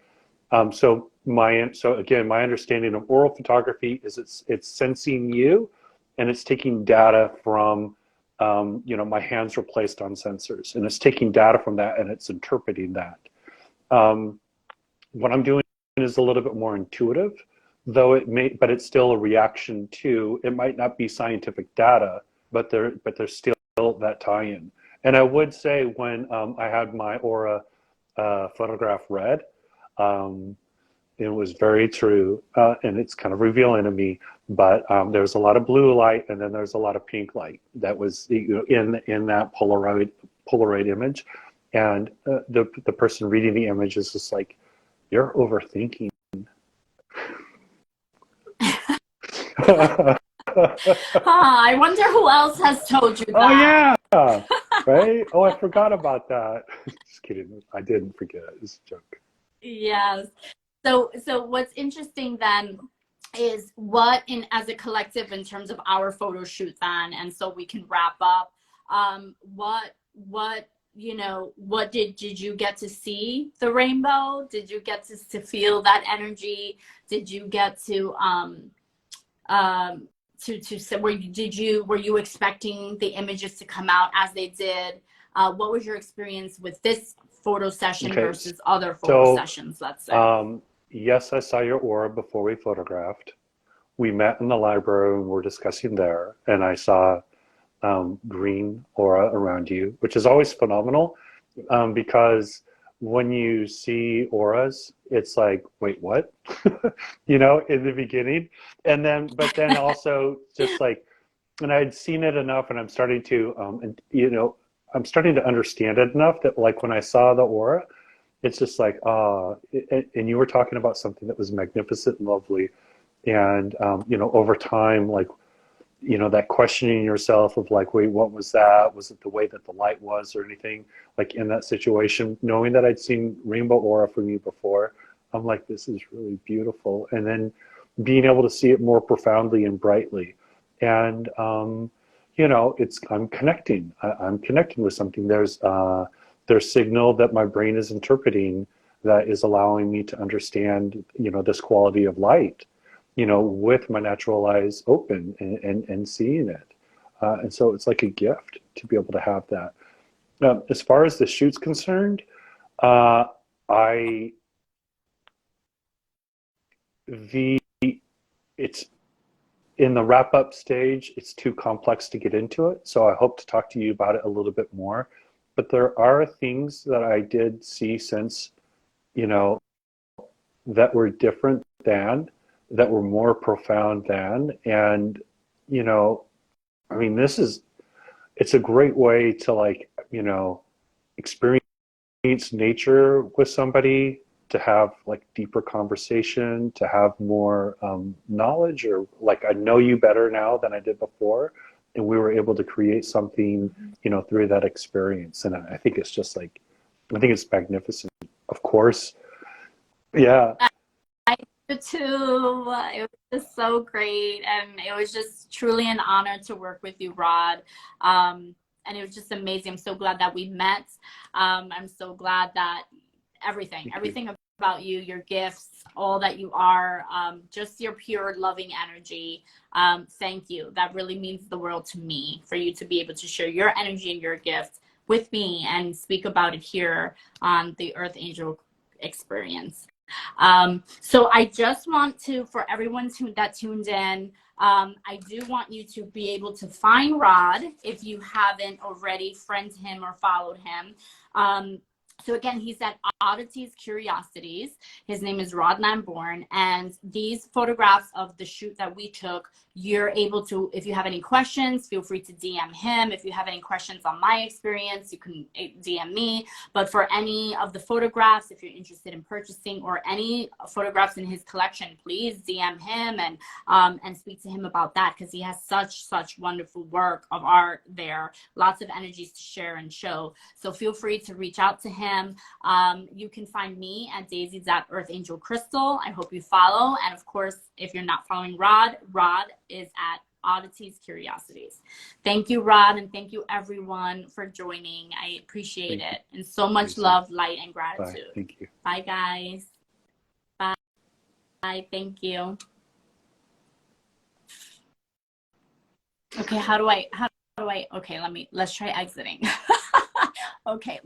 So again, my understanding of oral photography is it's sensing you, and it's taking data from, my hands were placed on sensors, and it's taking data from that, and it's interpreting that. What I'm doing is a little bit more intuitive, though but it's still a reaction to, it might not be scientific data, but there's still that tie-in. And I would say when I had my aura photograph read, it was very true, and it's kind of revealing to me. But there's a lot of blue light, and then there's a lot of pink light that was, you know, in that Polaroid image, and the person reading the image is just like, "You're overthinking." I wonder who else has told you that. Oh yeah, right. Oh, I forgot about that. Just kidding. I didn't forget. It's a joke. Yes. So what's interesting then is what in as a collective in terms of our photo shoot then, and so we can wrap up. What you know, what did you get to see the rainbow? Did you get to feel that energy? Did you get to say, were you expecting the images to come out as they did? What was your experience with this photo session versus other photo sessions, let's say? Yes, I saw your aura before we photographed. We met in the library and we're discussing there, and I saw green aura around you, which is always phenomenal, because when you see auras, it's like, wait, what? You know, in the beginning. And then, but then also just like, and I'd seen it enough, and I'm starting to, and, you know, I'm starting to understand it enough that like when I saw the aura, it's just like, and you were talking about something that was magnificent and lovely. And, you know, over time, like, you know, that questioning yourself of like, wait, what was that? Was it the way that the light was or anything like in that situation? Knowing that I'd seen rainbow aura from you before, I'm like, this is really beautiful. And then being able to see it more profoundly and brightly. And, you know, I'm connecting. I'm connecting with something. There's signal that my brain is interpreting that is allowing me to understand, you know, this quality of light, you know, with my natural eyes open and seeing it. And so it's like a gift to be able to have that. As far as the shoot's concerned, uh, I, it's in the wrap up stage, it's too complex to get into it. So I hope to talk to you about it a little bit more. But there are things that I did see since, you know, that were different than, that were more profound than, and, you know, I mean, it's a great way to, like, you know, experience nature with somebody, to have like deeper conversation, to have more knowledge, or like, I know you better now than I did before. And we were able to create something, you know, through that experience. And I think it's just like, I think it's magnificent. Of course. Yeah. I did too. It was just so great, and it was just truly an honor to work with you, Rod. And it was just amazing. I'm so glad that we met. I'm so glad that everything about you, your gifts, all that you are, just your pure loving energy. Thank you. That really means the world to me, for you to be able to share your energy and your gift with me and speak about it here on the Earth Angel Experience. So I just want to, for everyone that tuned in, I do want you to be able to find Rod if you haven't already friended him or followed him. So again, he's at Oddities Curiosities. His name is Rod Lamborn, and these photographs of the shoot that we took, you're able to, if you have any questions, feel free to DM him. If you have any questions on my experience, you can DM me. But for any of the photographs, if you're interested in purchasing, or any photographs in his collection, please DM him and speak to him about that, because he has such wonderful work of art there, lots of energies to share and show. So feel free to reach out to him. You can find me at daisy.earthangelcrystal. I hope you follow. And of course, if you're not following Rod is at Oddities Curiosities. Thank you, Rod, and thank you everyone for joining. I appreciate it. And so much love, light, and gratitude. Bye. Thank you. Bye, guys. Bye. Thank you. Okay, how do I, okay, let's try exiting. Okay.